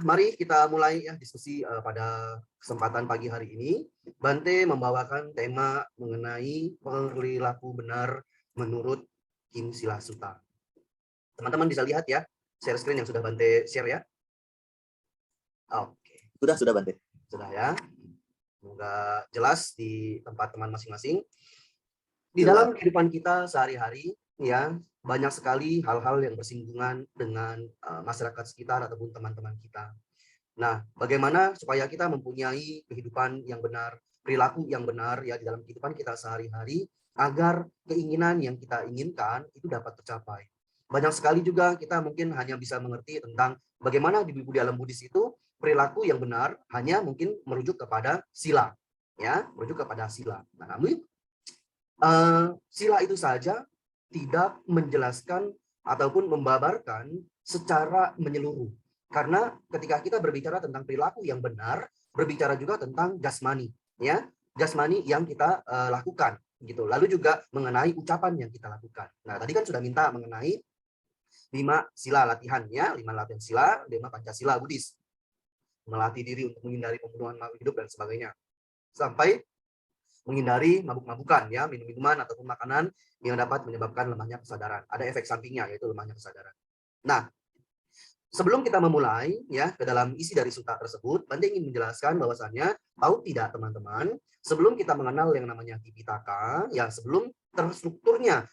Mari kita mulai ya diskusi pada kesempatan pagi hari ini. Bante membawakan tema mengenai perilaku benar menurut Kim Sila Sutta. Teman-teman bisa lihat ya, share screen yang sudah Bante share ya. Oke. Sudah Bante. Sudah ya. Semoga jelas di tempat teman masing-masing. Di dalam kehidupan kita sehari-hari ya, banyak sekali hal-hal yang bersinggungan dengan masyarakat sekitar ataupun teman-teman kita. Nah, bagaimana supaya kita mempunyai kehidupan yang benar, perilaku yang benar ya di dalam kehidupan kita sehari-hari agar keinginan yang kita inginkan itu dapat tercapai. Banyak sekali juga kita mungkin hanya bisa mengerti tentang bagaimana di dalam Buddhis itu perilaku yang benar hanya mungkin merujuk kepada sila, ya, merujuk kepada sila. Nah, namun sila itu saja tidak menjelaskan ataupun membabarkan secara menyeluruh. Karena ketika kita berbicara tentang perilaku yang benar, berbicara juga tentang jasmani, ya, jasmani yang kita lakukan, gitu. Lalu juga mengenai ucapan yang kita lakukan. Nah, tadi kan sudah minta mengenai 5 sila latihan, ya, 5 latihan sila, 5 Pancasila Buddhis, melatih diri untuk menghindari pembunuhan makhluk hidup dan sebagainya, sampai menghindari mabuk-mabukan, ya, minum-minuman ataupun makanan yang dapat menyebabkan lemahnya kesadaran. Ada efek sampingnya yaitu lemahnya kesadaran. Nah, sebelum kita memulai ya ke dalam isi dari sutta tersebut, Bante ingin menjelaskan bahwasannya tahu tidak teman-teman, sebelum kita mengenal yang namanya Tipitaka, ya sebelum terstrukturnya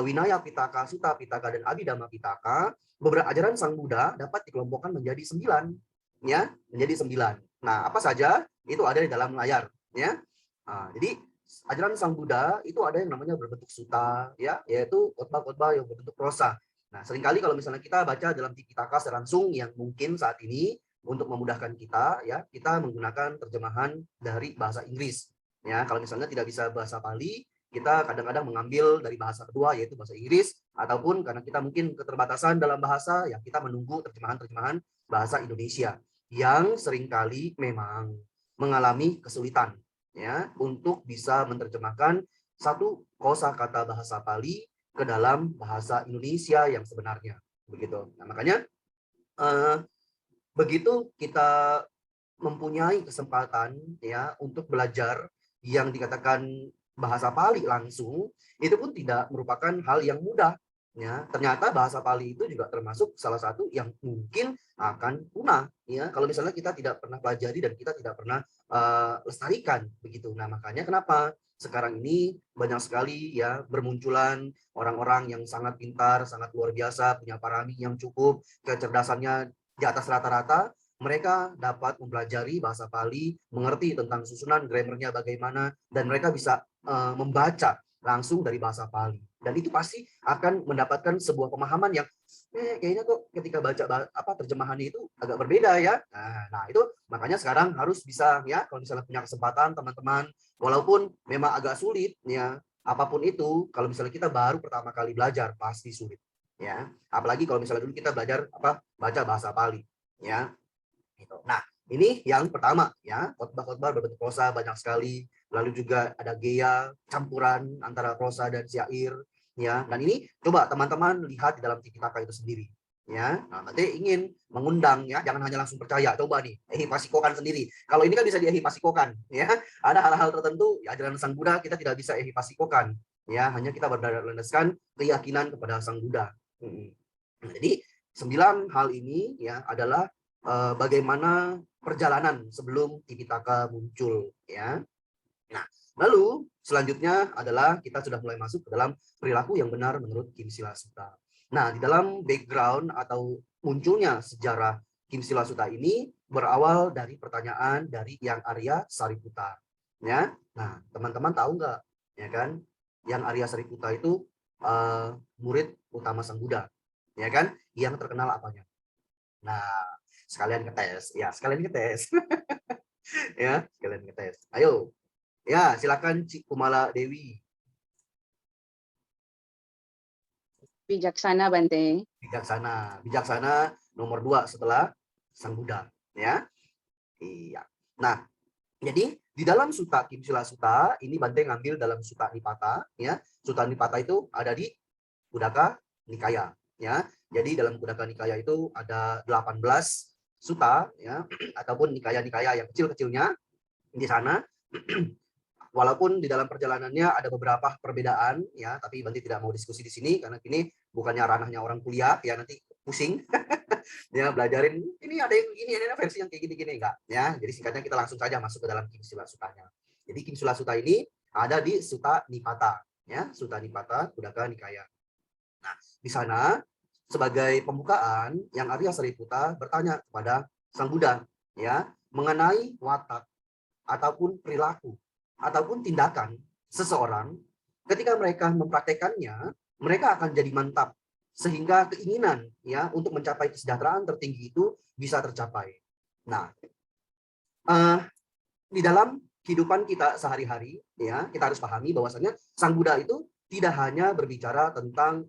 Winaya Pitaka, Sutta Pitaka dan Abhidhamma Pitaka, beberapa ajaran Sang Buddha dapat dikelompokkan menjadi 9, ya, menjadi 9. Nah, apa saja itu ada di dalam layar, ya. Nah, jadi ajaran Sang Buddha itu ada yang namanya berbentuk sutta, ya, yaitu khotbah-khotbah yang berbentuk prosa. Nah, seringkali kalau misalnya kita baca dalam Tipitaka secara langsung yang mungkin saat ini untuk memudahkan kita, ya, kita menggunakan terjemahan dari bahasa Inggris. Ya, kalau misalnya tidak bisa bahasa Pali, kita kadang-kadang mengambil dari bahasa kedua yaitu bahasa Inggris, ataupun karena kita mungkin keterbatasan dalam bahasa, ya kita menunggu terjemahan-terjemahan bahasa Indonesia yang seringkali memang mengalami kesulitan, ya, untuk bisa menerjemahkan satu kosakata bahasa Pali ke dalam bahasa Indonesia yang sebenarnya, begitu. Nah, makanya begitu kita mempunyai kesempatan ya untuk belajar yang dikatakan bahasa Pali langsung, itu pun tidak merupakan hal yang mudah. Ya, ternyata bahasa Pali itu juga termasuk salah satu yang mungkin akan punah. Ya, kalau misalnya kita tidak pernah pelajari dan kita tidak pernah lestarikan, begitu. Nah, makanya kenapa sekarang ini banyak sekali ya bermunculan orang-orang yang sangat pintar, sangat luar biasa, punya parami yang cukup, kecerdasannya di atas rata-rata. Mereka dapat mempelajari bahasa Pali, mengerti tentang susunan grammarnya bagaimana, dan mereka bisa membaca langsung dari bahasa Pali. Dan itu pasti akan mendapatkan sebuah pemahaman yang kayaknya kok ketika baca terjemahannya itu agak berbeda ya. Nah, itu makanya sekarang harus bisa ya, kalau misalnya punya kesempatan teman-teman, walaupun memang agak sulit ya, apapun itu, kalau misalnya kita baru pertama kali belajar pasti sulit ya. Apalagi kalau misalnya dulu kita belajar baca bahasa Pali ya. Gitu. Nah, ini yang pertama ya, khotbah-khotbah berbentuk prosa banyak sekali. Lalu juga ada gaya campuran antara prosa dan syair ya. Dan ini coba teman-teman lihat di dalam Tipitaka itu sendiri ya. Nah, nanti ingin mengundang ya, jangan hanya langsung percaya. Coba nih, ehipasikokan sendiri. Kalau ini kan bisa diehipasikokan ya. Ada hal-hal tertentu ya, ajaran Sang Buddha kita tidak bisa ehipasikokan ya, hanya kita berdasarkan keyakinan kepada Sang Buddha. Nah, jadi 9 hal ini ya adalah bagaimana perjalanan sebelum Tipitaka muncul ya. Nah, lalu selanjutnya adalah kita sudah mulai masuk ke dalam perilaku yang benar menurut Kim Sila Sutta. Nah, di dalam background atau munculnya sejarah Kim Sila Sutta ini berawal dari pertanyaan dari Yang Arya Sariputta. Ya. Nah, teman-teman tahu nggak ya kan? Yang Arya Sariputta itu murid utama Sang Buddha. Ya kan? Yang terkenal apanya? Nah, sekalian ngetes. Ya, sekalian ngetes. Ya, sekalian ngetes. Ayo. Ya, silakan Cik Kumala Dewi. Bijaksana, Bante. Bijaksana. Bijaksana nomor 2 setelah Sang Buddha, ya. Iya. Nah, jadi di dalam Sutta Kim Sila Sutta ini Bante ngambil dalam Sutta Nipata, ya. Sutta Nipata itu ada di Kuddaka Nikaya, ya. Jadi dalam Kuddaka Nikaya itu ada 18 Sutta ya ataupun nikaya-nikaya yang kecil-kecilnya di sana. Walaupun di dalam perjalanannya ada beberapa perbedaan ya, tapi Bante tidak mau diskusi di sini karena ini bukannya ranahnya orang kuliah ya, nanti pusing ya belajarin ini ada yang ini ada versi yang kayak gini-gini enggak ya. Jadi singkatnya kita langsung saja masuk ke dalam Kinsula Sutanya. Jadi Kinsula Sutta ini ada di Sutta Nipata ya, Sutta Nipata Kuddaka Nikaya. Nah, di sana sebagai pembukaan yang Arya Sariputta bertanya kepada Sang Buddha ya mengenai watak ataupun perilaku ataupun tindakan seseorang ketika mereka mempraktekannya, mereka akan jadi mantap sehingga keinginan ya untuk mencapai kesejahteraan tertinggi itu bisa tercapai. Nah, di dalam kehidupan kita sehari-hari ya kita harus pahami bahwasanya Sang Buddha itu tidak hanya berbicara tentang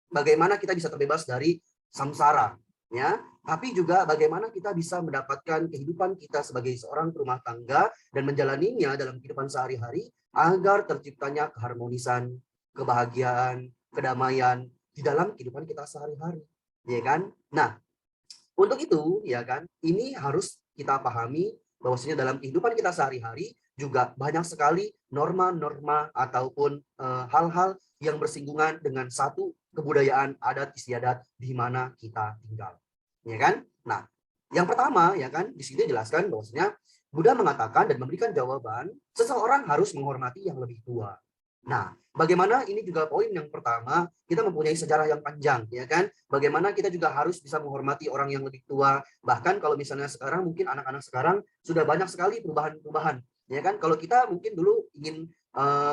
bagaimana kita bisa terbebas dari samsara ya, tapi juga bagaimana kita bisa mendapatkan kehidupan kita sebagai seorang rumah tangga dan menjalaninya dalam kehidupan sehari-hari agar terciptanya keharmonisan, kebahagiaan, kedamaian di dalam kehidupan kita sehari-hari, ya kan? Nah, untuk itu ya kan, ini harus kita pahami bahwasanya dalam kehidupan kita sehari-hari juga banyak sekali norma-norma ataupun hal-hal yang bersinggungan dengan satu kebudayaan adat istiadat di mana kita tinggal, ya kan? Nah, yang pertama ya kan di sini jelaskan bahwasanya Buddha mengatakan dan memberikan jawaban seseorang harus menghormati yang lebih tua. Nah, bagaimana ini juga poin yang pertama, kita mempunyai sejarah yang panjang ya kan? Bagaimana kita juga harus bisa menghormati orang yang lebih tua. Bahkan kalau misalnya sekarang mungkin anak-anak sekarang sudah banyak sekali perubahan-perubahan ya kan? Kalau kita mungkin dulu ingin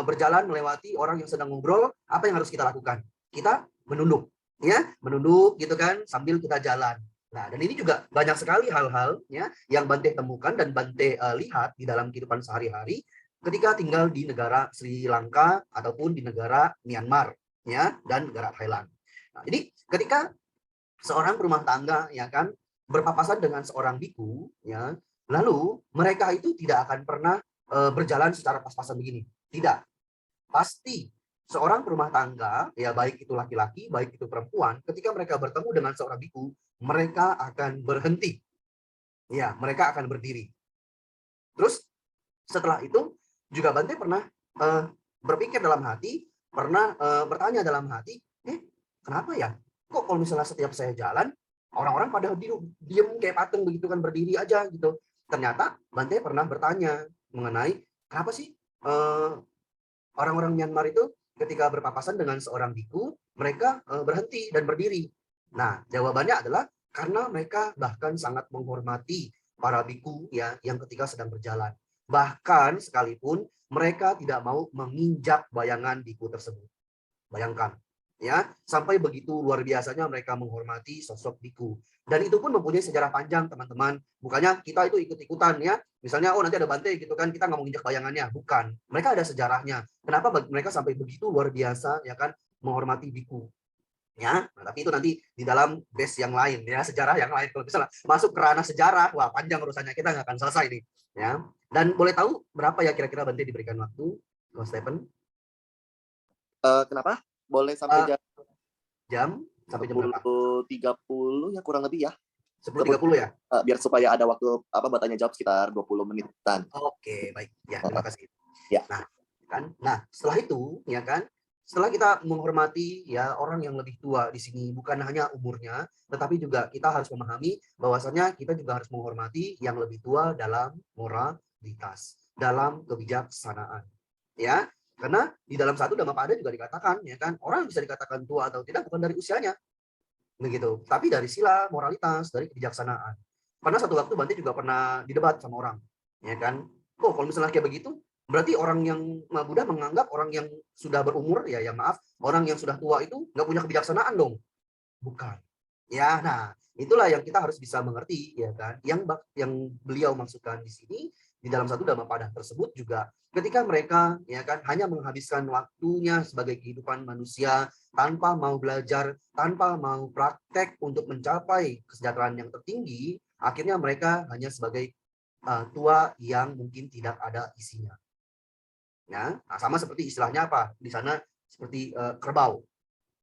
berjalan melewati orang yang sedang ngobrol, apa yang harus kita lakukan? Kita menunduk, ya, menunduk gitu kan, sambil kita jalan. Nah, dan ini juga banyak sekali hal-hal ya yang Bante temukan dan Bante lihat di dalam kehidupan sehari-hari ketika tinggal di negara Sri Lanka ataupun di negara Myanmar ya dan negara Thailand. Nah, jadi ketika seorang rumah tangga ya kan berpapasan dengan seorang biku ya, lalu mereka itu tidak akan pernah berjalan secara pas-pasan begini. Tidak. Pasti seorang rumah tangga, ya baik itu laki-laki, baik itu perempuan, ketika mereka bertemu dengan seorang biku, mereka akan berhenti. Ya, mereka akan berdiri. Terus setelah itu juga Bante pernah berpikir dalam hati, pernah bertanya dalam hati, kenapa ya? Kok kalau misalnya setiap saya jalan, orang-orang pada diem kayak patung begitu kan berdiri aja gitu. Ternyata Bante pernah bertanya mengenai kenapa sih orang-orang Myanmar itu ketika berpapasan dengan seorang biku, mereka berhenti dan berdiri. Nah, jawabannya adalah karena mereka bahkan sangat menghormati para biku ya yang ketika sedang berjalan. Bahkan sekalipun mereka tidak mau menginjak bayangan biku tersebut. Bayangkan, ya, sampai begitu luar biasanya mereka menghormati sosok biku. Dan itu pun mempunyai sejarah panjang, teman-teman. Bukannya kita itu ikut-ikutan ya. Misalnya, oh nanti ada Bante gitu kan, kita nggak mau injak bayangannya. Bukan. Mereka ada sejarahnya. Kenapa mereka sampai begitu luar biasa ya kan menghormati biku. Ya, nah, tapi itu nanti di dalam base yang lain ya, sejarah yang lain. Kalau misalnya masuk ke ranah sejarah, wah panjang urusannya, kita nggak akan selesai nih. Ya. Dan boleh tahu berapa ya kira-kira Bante diberikan waktu, Mas Stephen? Kenapa? Boleh sampai jam sampai jam berapa? 10.30 ya kurang lebih ya. 10.30 ya? Biar supaya ada waktu bertanya jawab sekitar 20 menitan. Oke, baik. Ya, terima kasih. Ya. Nah, setelah itu ya kan, setelah kita menghormati ya orang yang lebih tua di sini bukan hanya umurnya, tetapi juga kita harus memahami bahwasanya kita juga harus menghormati yang lebih tua dalam moralitas, dalam kebijaksanaan. Ya, karena di dalam satu Dhammapada juga dikatakan ya kan, orang bisa dikatakan tua atau tidak bukan dari usianya. Begitu. Tapi dari sila moralitas, dari kebijaksanaan. Karena satu waktu Bante juga pernah didebat sama orang, ya kan? Kok kalau misalnya kayak begitu, berarti orang yang Buddha menganggap orang yang sudah berumur ya maaf, orang yang sudah tua itu nggak punya kebijaksanaan dong. Bukan. Ya, nah, itulah yang kita harus bisa mengerti ya kan. Yang beliau maksudkan di sini di dalam satu Dhammapada tersebut juga ketika mereka ya kan hanya menghabiskan waktunya sebagai kehidupan manusia tanpa mau belajar, tanpa mau praktek untuk mencapai kesejahteraan yang tertinggi, akhirnya mereka hanya sebagai tua yang mungkin tidak ada isinya. Ya, nah, sama seperti istilahnya apa? Di sana seperti kerbau.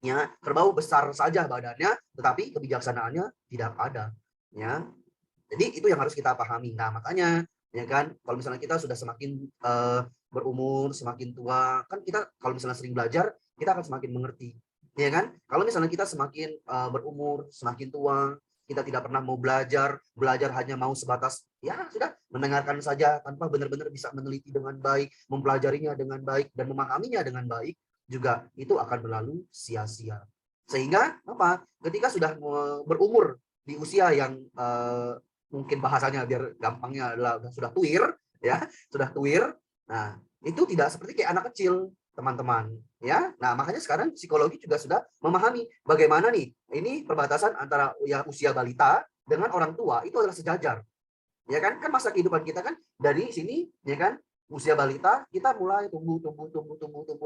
Ya, kerbau besar saja badannya, tetapi kebijaksanaannya tidak ada. ya. Jadi itu yang harus kita pahami. Nah, makanya ya kan kalau misalnya kita sudah semakin berumur, semakin tua, kan kita kalau misalnya sering belajar, kita akan semakin mengerti. Ya kan? Kalau misalnya kita semakin berumur, semakin tua, kita tidak pernah mau belajar, belajar hanya mau sebatas ya sudah mendengarkan saja tanpa benar-benar bisa meneliti dengan baik, mempelajarinya dengan baik dan memahaminya dengan baik, juga itu akan berlalu sia-sia. Sehingga apa? Ketika sudah berumur di usia yang mungkin bahasanya biar gampangnya adalah sudah tuir, ya, sudah tuir. Nah, itu tidak seperti kayak anak kecil, teman-teman, ya. Nah, makanya sekarang psikologi juga sudah memahami bagaimana nih, ini perbatasan antara ya usia balita dengan orang tua itu adalah sejajar. Ya kan? Kan masa kehidupan kita kan dari sini, ya kan? Usia balita kita mulai tumbuh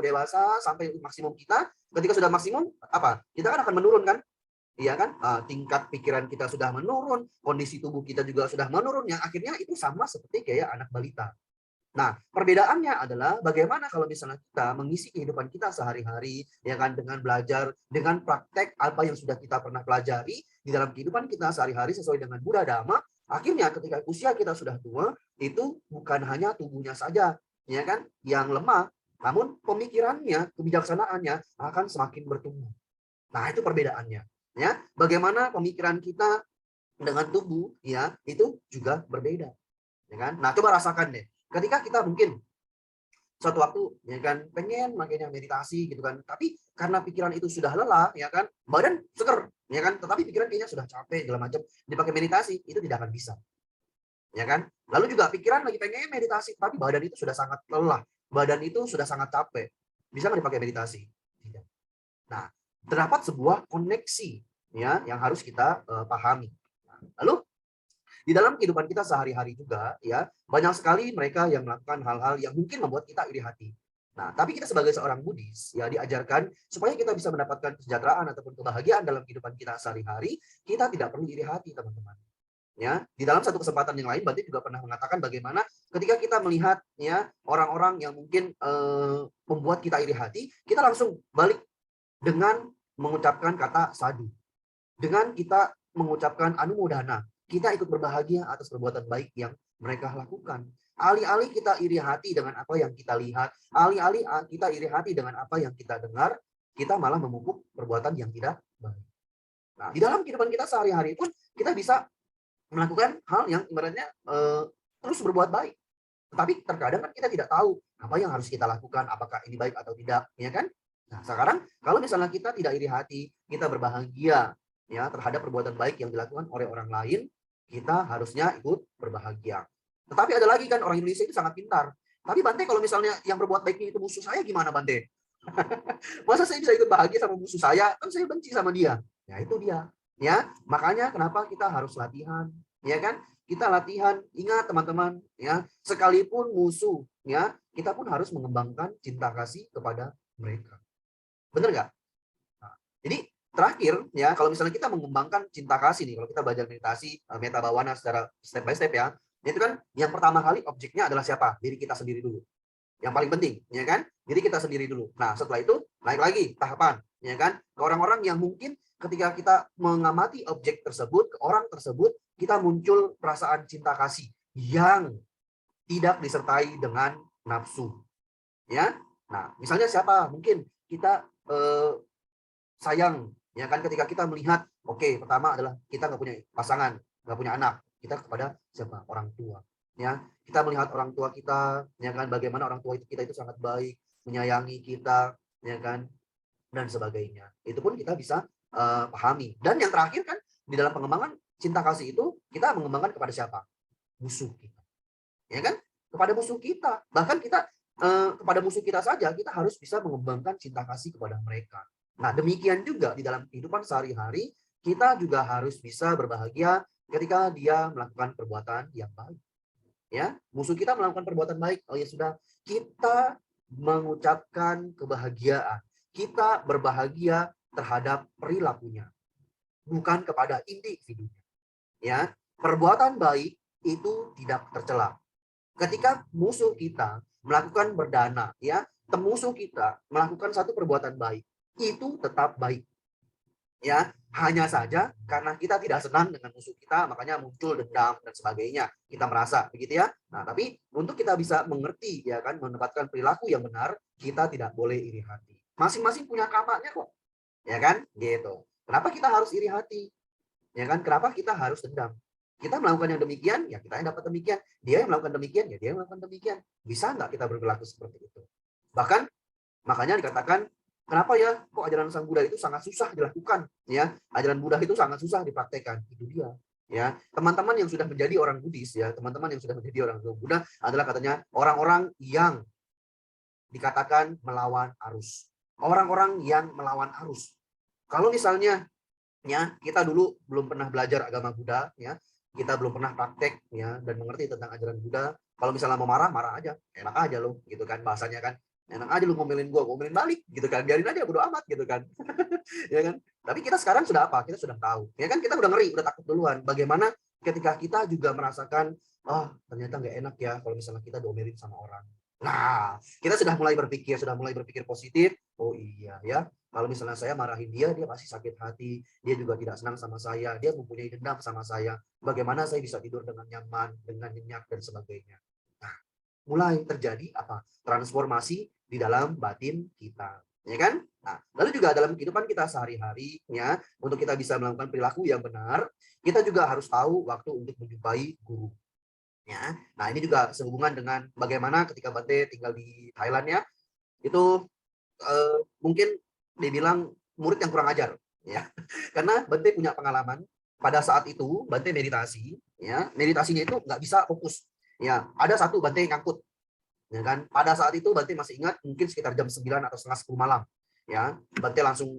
dewasa sampai maksimum kita. Ketika sudah maksimum apa? Kita kan akan menurun kan? Iya kan? Tingkat pikiran kita sudah menurun, kondisi tubuh kita juga sudah menurun, yang akhirnya itu sama seperti kayak anak balita. Nah, perbedaannya adalah bagaimana kalau misalnya kita mengisi kehidupan kita sehari-hari, ya kan, dengan belajar, dengan praktek apa yang sudah kita pernah pelajari di dalam kehidupan kita sehari-hari sesuai dengan Buddha Dhamma, akhirnya ketika usia kita sudah tua, itu bukan hanya tubuhnya saja, ya kan, yang lemah, namun pemikirannya, kebijaksanaannya akan semakin bertumbuh. Nah, itu perbedaannya. Ya, bagaimana pemikiran kita dengan tubuh, ya, itu juga berbeda. Ya kan? Nah, coba rasakan deh. Ketika kita mungkin suatu waktu ya kan pengen makin yang meditasi gitu kan, tapi karena pikiran itu sudah lelah, ya kan, badan seger, ya kan, tetapi pikiran kayaknya sudah capek segala macam, dipakai meditasi itu tidak akan bisa, ya kan. Lalu juga pikiran lagi pengen meditasi, tapi badan itu sudah sangat lelah, badan itu sudah sangat capek, bisa nggak dipakai meditasi? Tidak. Nah, terdapat sebuah koneksi ya yang harus kita pahami. Nah, lalu di dalam kehidupan kita sehari-hari juga ya banyak sekali mereka yang melakukan hal-hal yang mungkin membuat kita iri hati. Nah, tapi kita sebagai seorang Buddhis ya diajarkan supaya kita bisa mendapatkan kesejahteraan ataupun kebahagiaan dalam kehidupan kita sehari-hari, kita tidak perlu iri hati, teman-teman. Ya, di dalam satu kesempatan yang lain Bante juga pernah mengatakan bagaimana ketika kita melihat ya orang-orang yang mungkin membuat kita iri hati, kita langsung balik dengan mengucapkan kata sadu. Dengan kita mengucapkan anumodana, kita ikut berbahagia atas perbuatan baik yang mereka lakukan. Alih-alih kita iri hati dengan apa yang kita lihat, alih-alih kita iri hati dengan apa yang kita dengar, kita malah memupuk perbuatan yang tidak baik. Nah, di dalam kehidupan kita sehari-hari pun kita bisa melakukan hal yang ibaratnya terus berbuat baik. Tetapi terkadang kan kita tidak tahu apa yang harus kita lakukan, apakah ini baik atau tidak, ya kan? Nah, sekarang kalau misalnya kita tidak iri hati, kita berbahagia ya terhadap perbuatan baik yang dilakukan oleh orang lain, kita harusnya ikut berbahagia. Tetapi ada lagi kan orang Indonesia itu sangat pintar. Tapi Bante kalau misalnya yang berbuat baiknya itu musuh saya gimana Bante? Masa saya bisa ikut bahagia sama musuh saya? Kan saya benci sama dia. Ya itu dia. Ya, makanya kenapa kita harus latihan, ya kan? Kita latihan, ingat teman-teman, ya, sekalipun musuh, ya, kita pun harus mengembangkan cinta kasih kepada mereka. Benar nggak? Nah, jadi terakhir, ya, kalau misalnya kita mengembangkan cinta kasih nih, kalau kita belajar meditasi, meta bawana secara step by step ya, itu kan yang pertama kali objeknya adalah siapa? Diri kita sendiri dulu. Yang paling penting, ya kan? Diri kita sendiri dulu. Nah, setelah itu naik lagi tahapan, ya kan? Ke orang-orang yang mungkin ketika kita mengamati objek tersebut, ke orang tersebut, kita muncul perasaan cinta kasih yang tidak disertai dengan nafsu. Ya. Nah, misalnya siapa? Mungkin kita sayang, ya kan? Ketika kita melihat, oke, pertama adalah kita nggak punya pasangan, nggak punya anak, kita kepada siapa? Orang tua. Ya, kita melihat orang tua kita, ya kan? Bagaimana orang tua kita itu sangat baik, menyayangi kita, ya kan? Dan sebagainya. Itu pun kita bisa pahami. Dan yang terakhir kan di dalam pengembangan cinta kasih itu kita mengembangkan kepada siapa? Musuh kita. Ya kan? Kepada musuh kita. Bahkan kita kepada musuh kita saja kita harus bisa mengembangkan cinta kasih kepada mereka. Nah, demikian juga di dalam kehidupan sehari-hari kita juga harus bisa berbahagia ketika dia melakukan perbuatan yang baik. Ya, musuh kita melakukan perbuatan baik. Oh ya sudah, kita mengucapkan kebahagiaan. Kita berbahagia terhadap perilakunya, bukan kepada individunya. Ya, perbuatan baik itu tidak tercela. Ketika musuh kita melakukan berdana, ya, musuh kita melakukan satu perbuatan baik, itu tetap baik. Ya, hanya saja karena kita tidak senang dengan musuh kita, makanya muncul dendam dan sebagainya. Kita merasa begitu ya. Nah, tapi untuk kita bisa mengerti ya kan, menempatkan perilaku yang benar, kita tidak boleh iri hati. Masing-masing punya kamarnya kok, ya kan? Gitu. Kenapa kita harus iri hati? Ya kan? Kenapa kita harus dendam? Kita melakukan yang demikian, ya kita yang dapat demikian. Dia yang melakukan demikian, ya dia yang melakukan demikian. Bisa nggak kita berperilaku seperti itu? Bahkan makanya dikatakan, kenapa ya kok ajaran Sang Buddha itu sangat susah dilakukan, ya. Ajaran Buddha itu sangat susah dipraktekkan. Itu dia. Ya, teman-teman yang sudah menjadi orang Buddhis ya, teman-teman yang sudah menjadi orang Buddha adalah katanya orang-orang yang dikatakan melawan arus. Orang-orang yang melawan arus. Kalau misalnya ya kita dulu belum pernah belajar agama Buddha ya, kita belum pernah praktek ya dan mengerti tentang ajaran Buddha, kalau misalnya mau marah marah aja, enak aja lo gitu kan bahasanya kan, enak aja lu ngomelin gua, ngomelin balik gitu kan, biarin aja bodo amat gitu kan. Ya kan, tapi kita sekarang sudah apa, kita sudah tahu ya kan, kita udah ngeri, udah takut duluan. Bagaimana ketika kita juga merasakan, oh ternyata nggak enak ya kalau misalnya kita diomelin sama orang. Nah, kita sudah mulai berpikir positif. Oh iya ya, kalau misalnya saya marahin dia, dia pasti sakit hati. Dia juga tidak senang sama saya. Dia mempunyai dendam sama saya. Bagaimana saya bisa tidur dengan nyaman, dengan nyenyak, dan sebagainya. Nah, mulai terjadi apa? Transformasi di dalam batin kita. Ya kan? Nah, lalu juga dalam kehidupan kita sehari-hari, ya, untuk kita bisa melakukan perilaku yang benar, kita juga harus tahu waktu untuk menjumpai guru. Ya, nah ini juga sehubungan dengan bagaimana ketika Bante tinggal di Thailand ya, itu mungkin dibilang murid yang kurang ajar ya. Karena Bante punya pengalaman pada saat itu Bante meditasi ya, meditasinya itu nggak bisa fokus. Ya, ada satu Bante ngangkut ya kan. Pada saat itu Bante masih ingat mungkin sekitar jam 9 atau setengah 10 malam. Ya, Bante langsung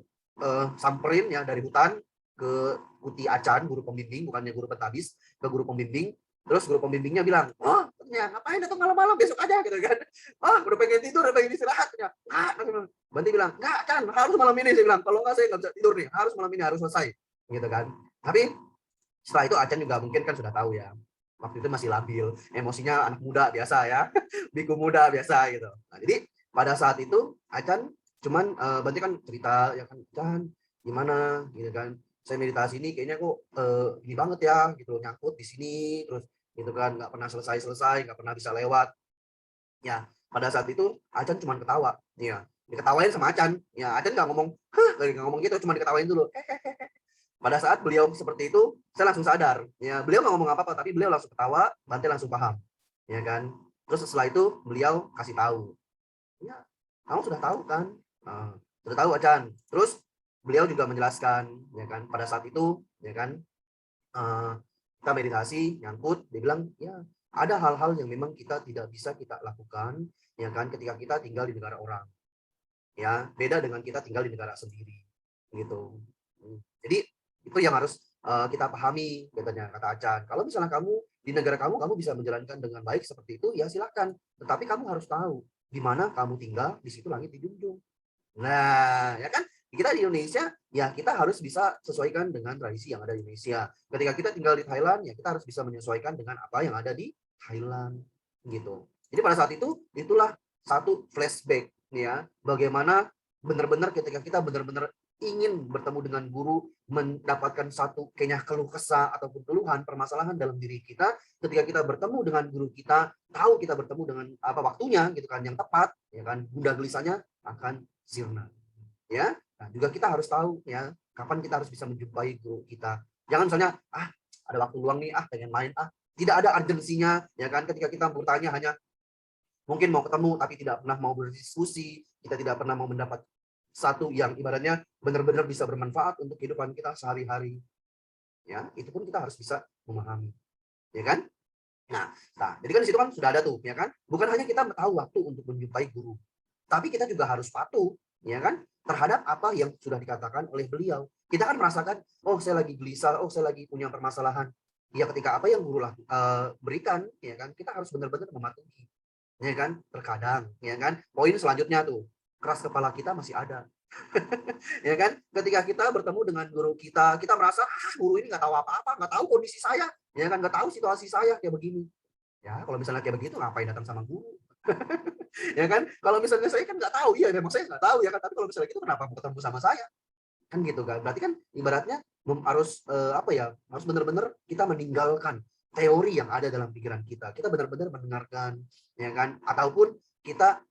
samperin ya dari hutan ke Kuti Acan, guru pembimbing, bukannya guru petabis, ke guru pembimbing. Terus guru pembimbingnya bilang, oh ya ngapain datang malam-malam, besok aja gitu kan. Oh udah pengen tidur, udah pengen istirahat ya. Banti bilang, enggak kan harus malam ini, saya bilang, kalau enggak saya nggak bisa tidur nih, harus malam ini, harus selesai gitu kan. Tapi setelah itu Acan juga mungkin kan sudah tahu ya, waktu itu masih labil, emosinya anak muda biasa ya, biku muda biasa gitu. Nah, jadi pada saat itu Acan cuman Banti kan cerita ya kan, Acan gimana gitu kan, saya meditasi ini kayaknya kok ini banget ya gitu, nyangkut di sini terus gitu kan, nggak pernah selesai, nggak pernah bisa lewat. Ya, pada saat itu Acan cuma ketawa. Ya, diketawain sama Acan. Ya, Acan nggak ngomong, hah, nggak ngomong gitu, cuma diketawain dulu. Pada saat beliau seperti itu, saya langsung sadar. Ya, beliau nggak ngomong apa-apa, tapi beliau langsung ketawa, Bante langsung paham. Ya kan? Terus setelah itu beliau kasih tahu. Ya, kamu sudah tahu kan? Sudah tahu Acan. Terus beliau juga menjelaskan, ya kan? Pada saat itu, ya kan? Kita meditasi, nyangkut, dia bilang, ya ada hal-hal yang memang kita tidak bisa kita lakukan, ya kan? Ketika kita tinggal di negara orang. Ya, beda dengan kita tinggal di negara sendiri. Gitu. Jadi itu yang harus kita pahami, katanya kata Acan. Kalau misalnya kamu di negara kamu, kamu bisa menjalankan dengan baik seperti itu, ya silakan. Tetapi kamu harus tahu di mana kamu tinggal, di situ langit dijunjung. Nah, ya kan? Kita di Indonesia, ya kita harus bisa sesuaikan dengan tradisi yang ada di Indonesia. Ketika kita tinggal di Thailand, ya kita harus bisa menyesuaikan dengan apa yang ada di Thailand, gitu. Jadi pada saat itu, itulah satu flashback, ya, bagaimana benar-benar ketika kita benar-benar ingin bertemu dengan guru, mendapatkan satu kayaknya keluh kesah ataupun keluhan permasalahan dalam diri kita, ketika kita bertemu dengan guru kita, tahu kita bertemu dengan apa waktunya gitu kan yang tepat, ya kan, bunda gelisahnya akan sirna. Ya, nah, juga kita harus tahu ya kapan kita harus bisa menjumpai guru kita. Jangan misalnya ada waktu luang nih, pengen main, tidak ada urgensinya ya kan, ketika kita bertanya hanya mungkin mau ketemu tapi tidak pernah mau berdiskusi, kita tidak pernah mau mendapat satu yang ibaratnya benar-benar bisa bermanfaat untuk kehidupan kita sehari-hari. Ya, itu pun kita harus bisa memahami. Ya kan? Nah, jadi kan di situ kan sudah ada tuh, ya kan? Bukan hanya kita tahu waktu untuk menjumpai guru, tapi kita juga harus patuh, ya kan? Terhadap apa yang sudah dikatakan oleh beliau. Kita kan merasakan, oh saya lagi gelisah, oh saya lagi punya permasalahan. Ya ketika apa yang guru berikan, ya kan? Kita harus benar-benar mematuhi, ya kan? Terkadang, ya kan? Poin selanjutnya tuh, keras kepala kita masih ada. Ya kan, ketika kita bertemu dengan guru kita merasa guru ini nggak tahu apa-apa, nggak tahu kondisi saya, ya kan, nggak tahu situasi saya kayak begini. Ya kalau misalnya kayak begitu ngapain datang sama guru? Ya kan, kalau misalnya saya kan nggak tahu, iya memang saya nggak tahu ya kan, tapi kalau misalnya gitu kenapa mau ketemu sama saya? Kan gitu kan. Berarti kan ibaratnya harus harus benar-benar kita meninggalkan teori yang ada dalam pikiran kita. Kita benar-benar mendengarkan, ya kan? Ataupun kita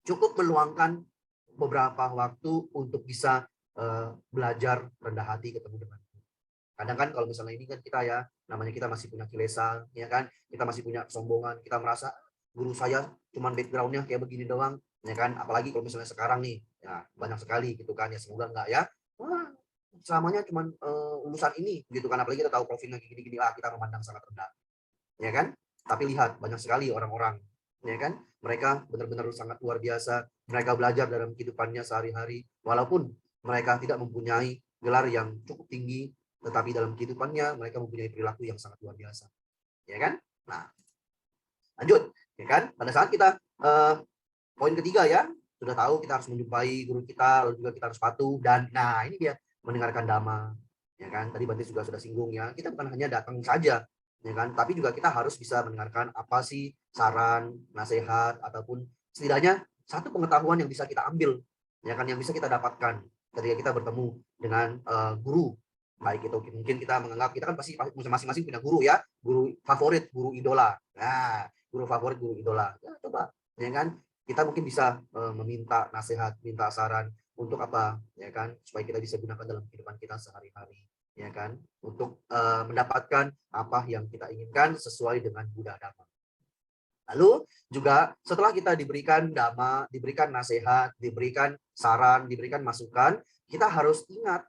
cukup meluangkan beberapa waktu untuk bisa belajar rendah hati ketemu dengan Tuhan. Kadang kan kalau misalnya ini kan kita ya, namanya kita masih punya kilesa, ya kan? Kita masih punya kesombongan, kita merasa guru saya cuman background-nya kayak begini doang, ya kan? Apalagi kalau misalnya sekarang nih, ya banyak sekali gitu kan ya, semoga enggak ya. Wah, selamanya cuman lulusan ini gitu kan, apalagi kita tahu profilnya gini-gini, kita memandang sangat rendah, ya kan? Tapi lihat banyak sekali orang-orang, ya kan? Mereka benar-benar sangat luar biasa. Mereka belajar dalam kehidupannya sehari-hari, walaupun mereka tidak mempunyai gelar yang cukup tinggi, tetapi dalam kehidupannya mereka mempunyai perilaku yang sangat luar biasa, ya kan? Nah, lanjut, ya kan? Pada saat kita poin ketiga ya, sudah tahu kita harus menjumpai guru kita, lalu juga kita harus patuh dan nah ini dia mendengarkan dhamma, ya kan? Tadi Bante juga sudah singgung ya, kita bukan hanya datang saja, ya kan? Tapi juga kita harus bisa mendengarkan apa sih saran, nasihat ataupun setidaknya satu pengetahuan yang bisa kita ambil, ya kan? Yang bisa kita dapatkan ketika kita bertemu dengan guru. Baik itu mungkin kita menganggap kita kan pasti masing-masing punya guru ya, guru favorit, guru idola. Nah, guru favorit, guru idola. Ya, coba, ya kan? Kita mungkin bisa meminta nasihat, minta saran untuk apa, ya kan? Supaya kita bisa gunakan dalam kehidupan kita sehari-hari, ya kan? Untuk mendapatkan apa yang kita inginkan sesuai dengan Buddha Dhamma. Lalu juga setelah kita diberikan dhamma, diberikan nasihat, diberikan saran, diberikan masukan, kita harus ingat,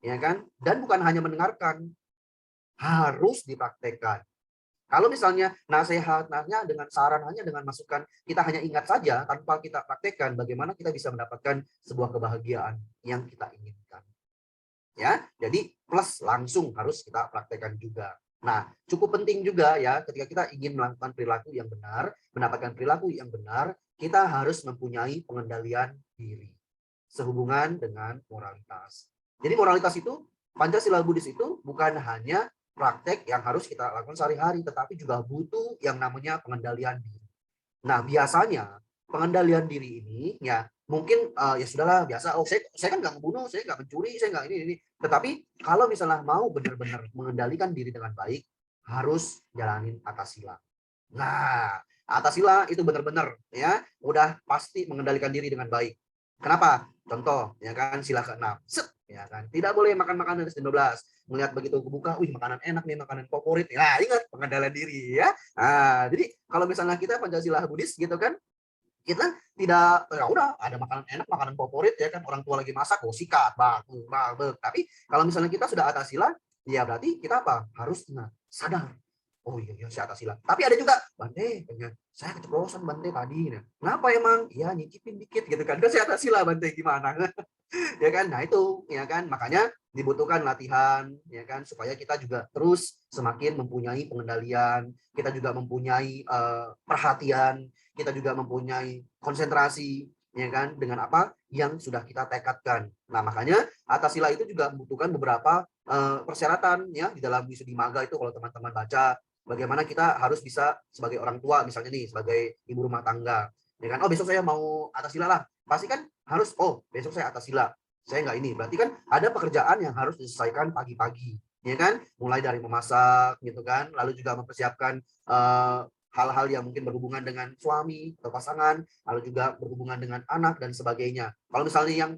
ya kan? Dan bukan hanya mendengarkan, harus dipraktekkan. Kalau misalnya nasihatnya dengan saran, hanya dengan masukan, kita hanya ingat saja tanpa kita praktekkan, bagaimana kita bisa mendapatkan sebuah kebahagiaan yang kita inginkan. Ya, jadi plus langsung harus kita praktekkan juga. Nah, cukup penting juga ya ketika kita ingin melakukan perilaku yang benar, mendapatkan perilaku yang benar, kita harus mempunyai pengendalian diri sehubungan dengan moralitas. Jadi moralitas itu, Pancasila Buddhis itu bukan hanya praktek yang harus kita lakukan sehari-hari, tetapi juga butuh yang namanya pengendalian diri. Nah, biasanya pengendalian diri ini ya mungkin ya sudahlah biasa. Oh, saya kan nggak membunuh, saya nggak mencuri, saya nggak ini. Tetapi kalau misalnya mau benar-benar mengendalikan diri dengan baik, harus jalanin atas sila. Nah, atas sila itu benar-benar ya udah pasti mengendalikan diri dengan baik. Kenapa? Contoh, ya kan sila ke-6. Ya kan. Tidak boleh makan makanan dari 15. Melihat begitu kebuka, wih makanan enak nih, makanan favorit. Nah, ingat pengendalian diri ya. Nah, jadi kalau misalnya kita Pancasila Buddhis gitu kan, kita tidak ya udah ada makanan enak, makanan favorit ya kan, orang tua lagi masak, oh sikat, bagus, bagus. Tapi kalau misalnya kita sudah atas sila, ya berarti kita apa? Harus ingat, sadar. Oh iya, iya saya atas sila. Tapi ada juga, Bante, saya keceplosan Bante tadi. Nah, kenapa emang? Ya nyicipin dikit gitu kan. Kan saya atas sila Bante gimana? Ya kan? Nah itu, ya kan? Makanya dibutuhkan latihan, ya kan? Supaya kita juga terus semakin mempunyai pengendalian, kita juga mempunyai perhatian, kita juga mempunyai konsentrasi, ya kan? Dengan apa yang sudah kita tekadkan. Nah, makanya atas sila itu juga membutuhkan beberapa persyaratan ya di dalam Wisuddhi Magga itu kalau teman-teman baca bagaimana kita harus bisa sebagai orang tua misalnya nih sebagai ibu rumah tangga ya kan, oh besok saya mau atas sila lah, pasti kan harus oh besok saya atas sila, saya nggak ini, berarti kan ada pekerjaan yang harus diselesaikan pagi-pagi ya kan, mulai dari memasak gitu kan, lalu juga mempersiapkan hal-hal yang mungkin berhubungan dengan suami atau pasangan, lalu juga berhubungan dengan anak dan sebagainya. Kalau misalnya yang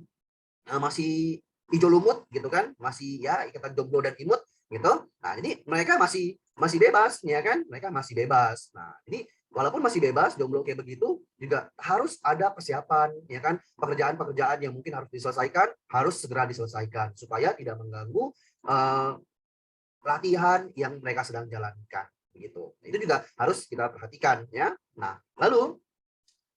masih hijau lumut gitu kan, masih ya ikatan jomblo dan imut gitu. Nah, jadi mereka masih bebas ya kan? Mereka masih bebas. Nah, jadi walaupun masih bebas jomblo kayak begitu juga harus ada persiapan ya kan? Pekerjaan-pekerjaan yang mungkin harus diselesaikan harus segera diselesaikan supaya tidak mengganggu latihan yang mereka sedang jalankan begitu. Itu juga harus kita perhatikan ya. Nah, lalu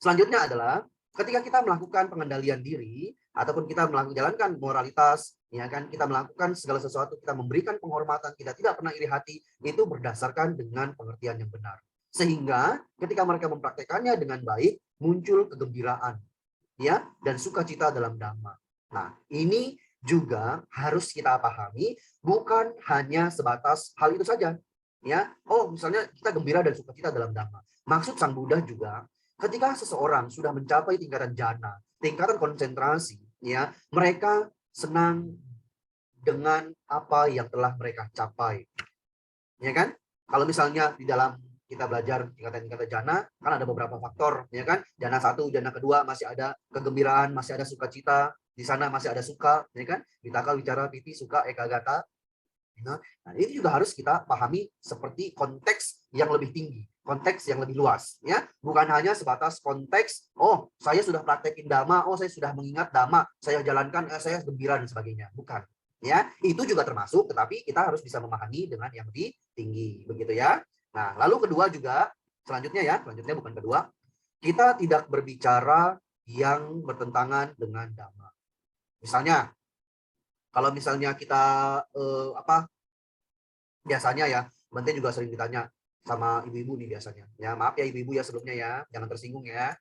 selanjutnya adalah ketika kita melakukan pengendalian diri ataupun kita menjalankan moralitas, ya kan, kita melakukan segala sesuatu, kita memberikan penghormatan, kita tidak pernah iri hati, itu berdasarkan dengan pengertian yang benar. Sehingga ketika mereka mempraktekannya dengan baik, muncul kegembiraan, ya, dan sukacita dalam Dhamma. Nah, ini juga harus kita pahami, bukan hanya sebatas hal itu saja. Ya, oh misalnya kita gembira dan sukacita dalam Dhamma. Maksud Sang Buddha juga, ketika seseorang sudah mencapai tingkatan jana, tingkatan konsentrasi, ya, mereka senang dengan apa yang telah mereka capai. Ya kan? Kalau misalnya di dalam kita belajar tingkatan-tingkatan jana, kan ada beberapa faktor, ya kan? Jana 1, jana kedua masih ada kegembiraan, masih ada sukacita, di sana masih ada suka, ya kan? Vitaka, wicara, piti, suka, ekagata. Nah, ini juga harus kita pahami seperti konteks yang lebih tinggi, konteks yang lebih luas, ya. Bukan hanya sebatas konteks, oh saya sudah praktekin dhamma, oh saya sudah mengingat dhamma, saya jalankan, saya gembira dan sebagainya. Bukan, ya. Itu juga termasuk, tetapi kita harus bisa memahami dengan yang lebih tinggi, begitu ya. Nah, lalu kedua juga, selanjutnya bukan kedua, kita tidak berbicara yang bertentangan dengan dhamma. Misalnya, kalau misalnya kita biasanya ya, Bante juga sering ditanya sama ibu-ibu nih biasanya. Ya, maaf ya ibu-ibu ya sebelumnya ya, jangan tersinggung ya.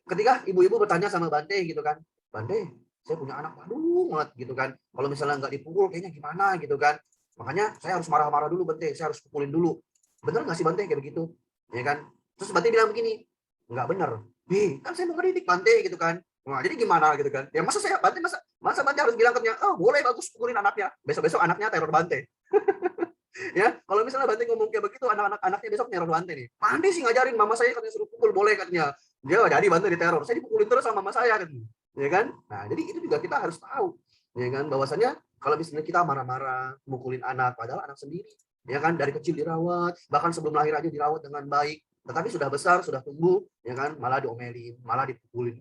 Ketika ibu-ibu bertanya sama Bante gitu kan, Bante, saya punya anak bandung banget gitu kan. Kalau misalnya nggak dipukul kayaknya gimana gitu kan. Makanya saya harus marah-marah dulu Bante, saya harus pukulin dulu. Bener nggak sih Bante kayak begitu? Ya kan? Terus Bante bilang begini, nggak bener. Kan saya mau ngedidik Bante gitu kan. Nah, jadi gimana gitu kan? Ya masa saya Bante masa Bante harus bilang ke dia, oh boleh bagus pukulin anaknya. Besok-besok anaknya teror Bante. Ya, kalau misalnya Bante ngomong kayak begitu, anaknya besok neror Bante nih. Bante sih ngajarin mama saya katanya suruh pukul, boleh katanya. Dia jadi Bante diteror. Saya dipukulin terus sama mama saya kan. Ya kan? Nah, jadi itu juga kita harus tahu. Ya kan? Bahwasanya kalau misalnya kita marah-marah, mukulin anak padahal anak sendiri, ya kan dari kecil dirawat, bahkan sebelum lahir aja dirawat dengan baik. Tetapi sudah besar, sudah tumbuh, ya kan? Malah diomelin, malah dipukulin.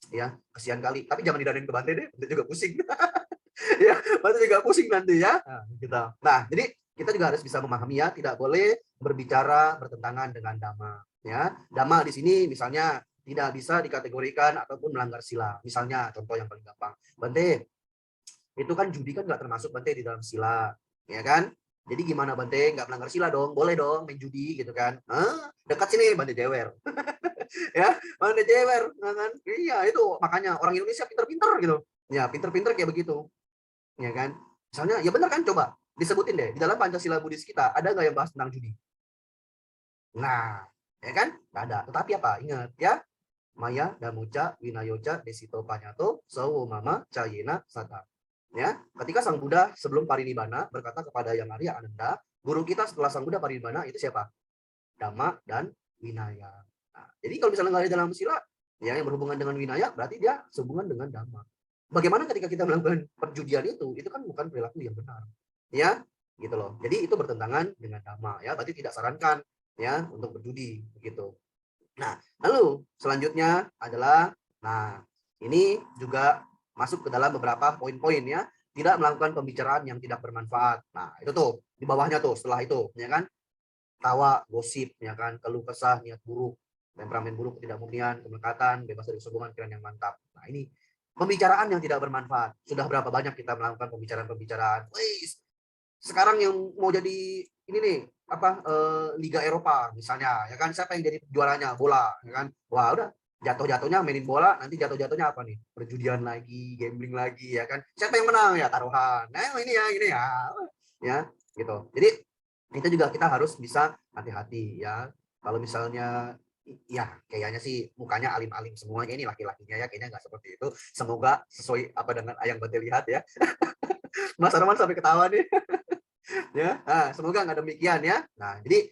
Ya, kasihan kali. Tapi jangan didanain ke Bante deh, Bante juga pusing. Ya, Bante juga pusing nanti ya. Nah, gitu. Nah, jadi kita juga harus bisa memahami ya, tidak boleh berbicara bertentangan dengan dhamma. Ya, dhamma di sini misalnya tidak bisa dikategorikan ataupun melanggar sila. Misalnya contoh yang paling gampang, Bante, itu kan judi kan nggak termasuk Bante di dalam sila, ya kan? Jadi gimana Bante nggak melanggar sila dong? Boleh dong main judi gitu kan? Dekat sini Bante jewer, ya Bante jewer, kan? Iya itu makanya orang Indonesia pinter-pinter gitu, ya pinter-pinter kayak begitu, ya kan? Misalnya ya benar kan coba disebutin deh di dalam Pancasila Buddhis kita ada nggak yang bahas tentang judi? Nah, ya kan? Nggak ada. Tetapi apa? Ingat ya, Maya Damuca Winayoca Desito Panyato Sawo Mama Cayena Sata. Ya, ketika Sang Buddha sebelum parinibbana berkata kepada Yang Arya Ananda, guru kita setelah Sang Buddha parinibbana itu siapa? Dhamma dan Winaya. Nah, jadi kalau misalnya nggak ada dalam sila, ya yang berhubungan dengan Winaya berarti dia sehubungan dengan Dhamma. Bagaimana ketika kita melakukan perjudian itu kan bukan perilaku yang benar. Ya, gitu loh. Jadi itu bertentangan dengan Dhamma ya, berarti tidak sarankan ya untuk berjudi begitu. Nah, lalu selanjutnya adalah ini juga masuk ke dalam beberapa poin-poin ya. Tidak melakukan pembicaraan yang tidak bermanfaat. Nah, itu tuh di bawahnya tuh setelah itu ya kan. Tawa, gosip ya kan, keluh kesah, niat buruk, temperamen buruk, ketidakmurnian, kemelekatan, bebas dari kesombongan, pikiran yang mantap. Nah, ini pembicaraan yang tidak bermanfaat. Sudah berapa banyak kita melakukan pembicaraan-pembicaraan. Sekarang yang mau jadi ini nih Liga Eropa misalnya ya kan, siapa yang jadi juaranya bola ya kan, wah udah jatuh-jatuhnya mainin bola, nanti jatuh-jatuhnya apa nih, perjudian lagi, gambling lagi ya kan, siapa yang menang ya taruhan, nah ini ya gitu. Jadi itu juga kita harus bisa hati-hati ya, kalau misalnya ya kayaknya sih mukanya alim-alim semuanya ini laki-lakinya ya, kayaknya nggak seperti itu, semoga sesuai apa dengan yang Bante lihat ya. Mas Arman sampai ketawa nih. Ya, semoga nggak demikian ya. Nah, jadi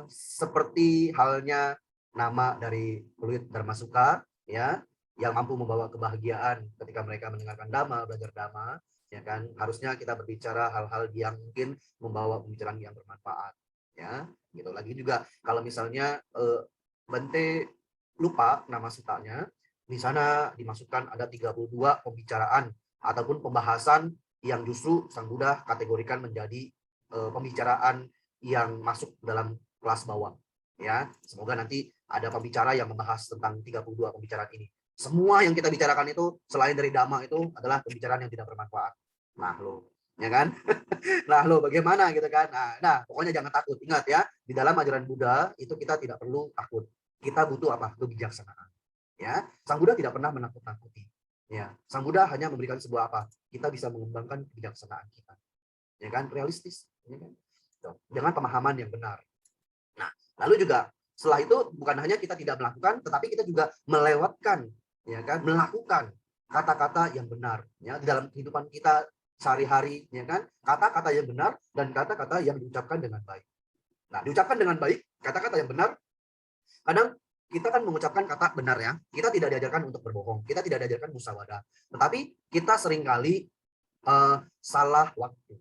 seperti halnya nama dari Pluit Dharmasuka ya, yang mampu membawa kebahagiaan ketika mereka mendengarkan dhamma, belajar dhamma, ya kan. Harusnya kita berbicara hal-hal yang mungkin membawa pembicaraan yang bermanfaat, ya. Gitu lagi juga kalau misalnya Bante lupa nama sutanya, di sana dimasukkan ada 32 pembicaraan ataupun pembahasan yang justru Sang Buddha kategorikan menjadi pembicaraan yang masuk dalam kelas bawah. Ya, semoga nanti ada pembicara yang membahas tentang 32 pembicaraan ini. Semua yang kita bicarakan itu selain dari dhamma itu adalah pembicaraan yang tidak bermanfaat. Nah, lo, ya kan? Nah, lo bagaimana gitu kan? Nah, pokoknya jangan takut. Ingat ya, di dalam ajaran Buddha itu kita tidak perlu takut. Kita butuh apa? Kebijaksanaan. Ya, Sang Buddha tidak pernah menakut-nakuti. Ya, Sang Buddha hanya memberikan sebuah apa? Kita bisa mengembangkan kebijaksanaan kita, ya kan, realistis, ya kan? Dengan pemahaman yang benar. Nah, lalu juga setelah itu bukan hanya kita tidak melakukan, tetapi kita juga melewatkan, ya kan, melakukan kata-kata yang benar ya di dalam kehidupan kita sehari-hari ya kan, kata-kata yang benar dan kata-kata yang diucapkan dengan baik. Nah, diucapkan dengan baik, kata-kata yang benar, kadang kita kan mengucapkan kata benar ya. Kita tidak diajarkan untuk berbohong, kita tidak diajarkan musyawarah. Tetapi kita seringkali salah waktu.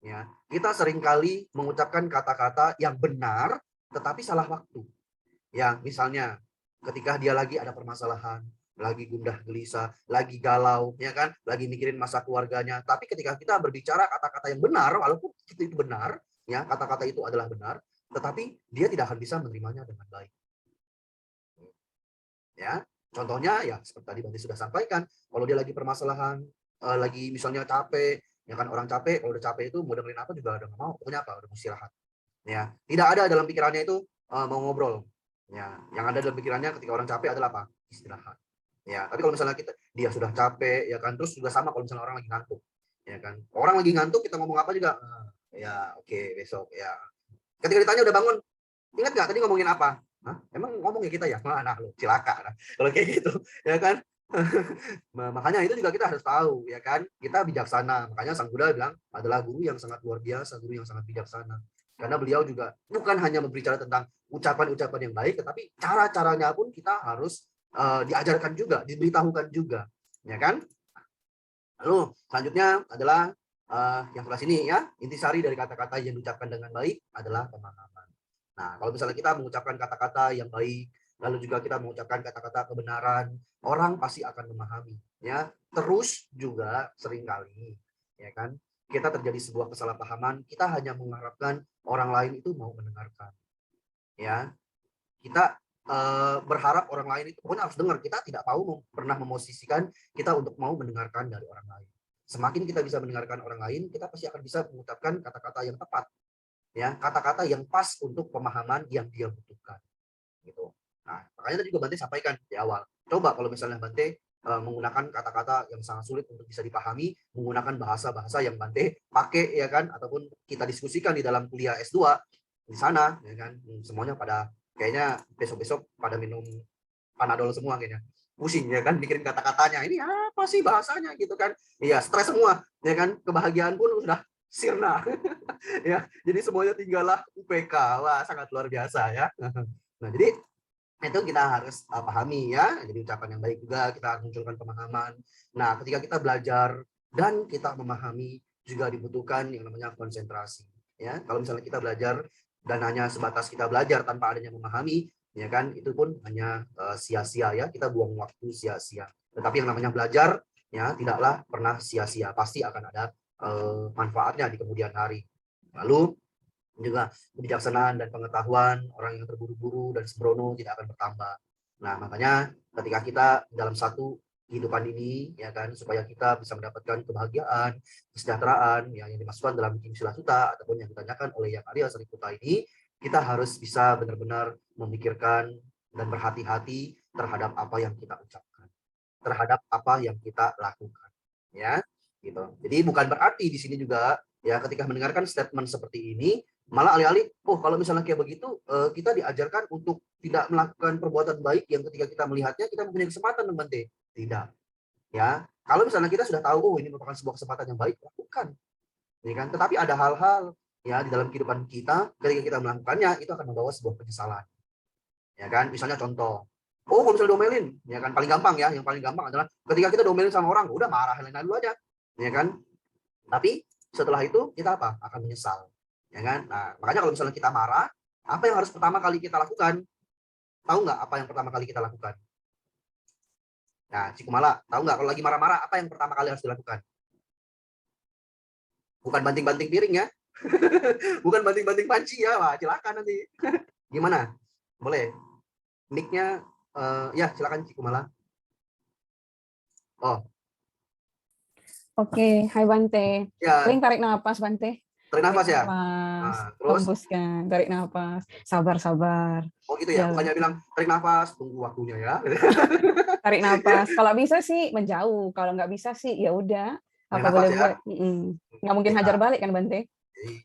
Ya, kita seringkali mengucapkan kata-kata yang benar tetapi salah waktu. Ya, misalnya ketika dia lagi ada permasalahan, lagi gundah gelisah, lagi galau, ya kan, lagi mikirin masa keluarganya. Tapi ketika kita berbicara kata-kata yang benar, walaupun itu benar, ya kata-kata itu adalah benar, tetapi dia tidak akan bisa menerimanya dengan baik. Ya, contohnya ya seperti tadi Bante sudah sampaikan, kalau dia lagi permasalahan, lagi misalnya capek, ya kan orang capek, kalau udah capek itu mau dengerin apa juga udah nggak mau, pokoknya apa, udah mau istirahat. Ya, tidak ada dalam pikirannya itu mau ngobrol. Ya, yang ada dalam pikirannya ketika orang capek adalah apa? Istirahat. Ya, tapi kalau misalnya dia sudah capek, ya kan, terus juga sama kalau misalnya orang lagi ngantuk, ya kan. Orang lagi ngantuk kita ngomong apa juga, ya oke, besok ya. Ketika ditanya udah bangun, ingat nggak tadi ngomongin apa? Hah? Emang ngomong ya kita ya? Nah, lo cilaka. Nah, kalau kayak gitu, ya kan? Makanya itu juga kita harus tahu, ya kan? Kita bijaksana. Makanya Sang Buddha bilang adalah guru yang sangat luar biasa, guru yang sangat bijaksana. Karena beliau juga bukan hanya berbicara tentang ucapan-ucapan yang baik, tetapi cara-caranya pun kita harus diajarkan juga, diberitahukan juga, ya kan? Lalu selanjutnya adalah yang sebelah sini ya, intisari dari kata-kata yang diucapkan dengan baik adalah pemahaman. Nah, kalau misalnya kita mengucapkan kata-kata yang baik, lalu juga kita mengucapkan kata-kata kebenaran, orang pasti akan memahami. Ya, terus juga seringkali, ya kan, kita terjadi sebuah kesalahpahaman, kita hanya mengharapkan orang lain itu mau mendengarkan. Ya, kita berharap orang lain itu pokoknya harus dengar. Kita tidak mau pernah memosisikan kita untuk mau mendengarkan dari orang lain. Semakin kita bisa mendengarkan orang lain, kita pasti akan bisa mengucapkan kata-kata yang tepat. Ya, kata-kata yang pas untuk pemahaman yang dia butuhkan gitu. Nah, makanya tadi juga Bante sampaikan di awal, coba kalau misalnya Bante menggunakan kata-kata yang sangat sulit untuk bisa dipahami, menggunakan bahasa-bahasa yang Bante pakai ya kan, ataupun kita diskusikan di dalam kuliah S2 di sana ya kan, semuanya pada kayaknya besok-besok pada minum Panadol semua kayaknya, pusing ya kan mikirin kata-katanya, ini apa sih bahasanya gitu kan, iya stres semua ya kan, kebahagiaan pun sudah sirna. Ya, jadi semuanya tinggallah UPK. Wah, sangat luar biasa ya. Nah, jadi itu kita harus pahami ya. Jadi ucapan yang baik juga kita harus munculkan pemahaman. Nah, ketika kita belajar dan kita memahami juga dibutuhkan yang namanya konsentrasi. Ya, kalau misalnya kita belajar dan hanya sebatas kita belajar tanpa adanya memahami, ya kan, itu pun hanya sia-sia ya. Kita buang waktu sia-sia. Tetapi yang namanya belajar ya tidaklah pernah sia-sia. Pasti akan ada manfaatnya di kemudian hari. Lalu juga kebijaksanaan dan pengetahuan orang yang terburu-buru dan sembrono tidak akan bertambah. Nah, makanya ketika kita dalam satu kehidupan ini, ya kan, supaya kita bisa mendapatkan kebahagiaan, kesejahteraan, yang dimasukkan dalam Kim Sila Sutta ataupun yang ditanyakan oleh Yang Arya Sariputta ini, kita harus bisa benar-benar memikirkan dan berhati-hati terhadap apa yang kita ucapkan, terhadap apa yang kita lakukan, ya, gitu. Jadi bukan berarti di sini juga ya ketika mendengarkan statement seperti ini malah alih-alih kalau misalnya kayak begitu kita diajarkan untuk tidak melakukan perbuatan baik yang ketika kita melihatnya kita mempunyai kesempatan Bante. Tidak. Ya. Kalau misalnya kita sudah tahu ini merupakan sebuah kesempatan yang baik, lakukan. Ya kan? Tetapi ada hal-hal ya di dalam kehidupan kita ketika kita melakukannya itu akan membawa sebuah penyesalan. Ya kan? Misalnya contoh, kalau misalnya diomelin, ya kan paling gampang ya, yang paling gampang adalah ketika kita diomelin sama orang, udah marahin dulu aja. Ya kan? Tapi setelah itu kita apa? Akan menyesal. Ya kan? Nah, makanya kalau misalnya kita marah, apa yang harus pertama kali kita lakukan? Tahu nggak apa yang pertama kali kita lakukan? Nah, Cikumala, tahu nggak kalau lagi marah-marah apa yang pertama kali harus dilakukan? Bukan banting-banting piring ya. Bukan banting-banting panci ya. Wah, silakan nanti. Gimana? Boleh. Mic-nya ya, silakan Cikumala. Oh. Oke, hai Bante. Ya. Paling tarik nafas Bante. Tarik nafas ya. Nafas, nah, terus hembuskan, tarik nafas, sabar-sabar. Oh gitu ya, bukannya bilang tarik nafas, tunggu waktunya ya. Tarik nafas. Kalau bisa sih menjauh, kalau nggak bisa sih ya udah. Apa boleh ya? buat? Nggak mungkin hajar balik kan Bante?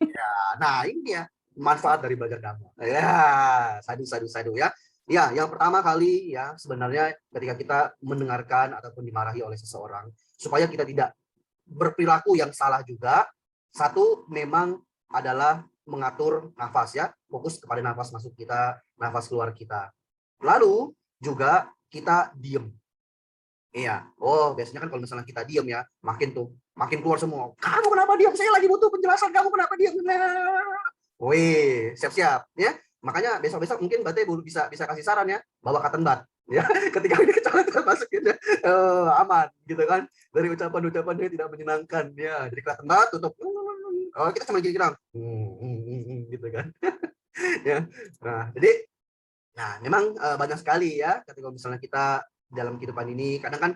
Iya. Nah ini ya manfaat dari belajar dhamma. Ya, sadu ya. Ya, yang pertama kali ya sebenarnya ketika kita mendengarkan ataupun dimarahi oleh seseorang, supaya kita tidak berperilaku yang salah juga, satu memang adalah mengatur nafas ya, fokus kepada nafas masuk kita, nafas keluar kita. Lalu juga kita diem. Iya. Oh, biasanya kan kalau misalnya kita diem ya, makin keluar semua. Kamu kenapa diam? Saya lagi butuh penjelasan. Kamu kenapa diam? Wih, siap-siap ya. Makanya besok-besok mungkin Bate bisa bisa kasih saran ya, bawa cotton bud ya. Ketika ini kecelakaan masukin ya, aman gitu kan. Dari ucapan-ucapan yang tidak menyenangkan ya. Jadi cotton bud tutup. Oh, kita cuma gini-gini gitu kan. Ya. Nah, jadi memang banyak sekali ya ketika misalnya kita dalam kehidupan ini kadang kan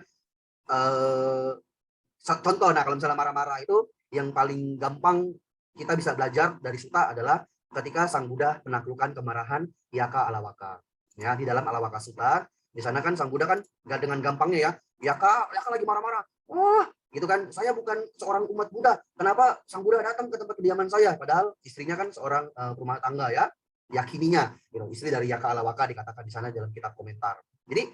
contoh, nah kalau misalnya marah-marah itu yang paling gampang kita bisa belajar dari Sutta adalah ketika Sang Buddha menaklukkan kemarahan Yaka Alawaka. Ya, di dalam Alawaka Sutta, di sana kan Sang Buddha kan nggak dengan gampangnya ya, Yaka lagi marah-marah. Wah, gitu kan, saya bukan seorang umat Buddha. Kenapa Sang Buddha datang ke tempat kediaman saya? Padahal istrinya kan seorang rumah tangga ya, yakininya, istri dari Yaka Alawaka dikatakan di sana dalam kitab komentar. Jadi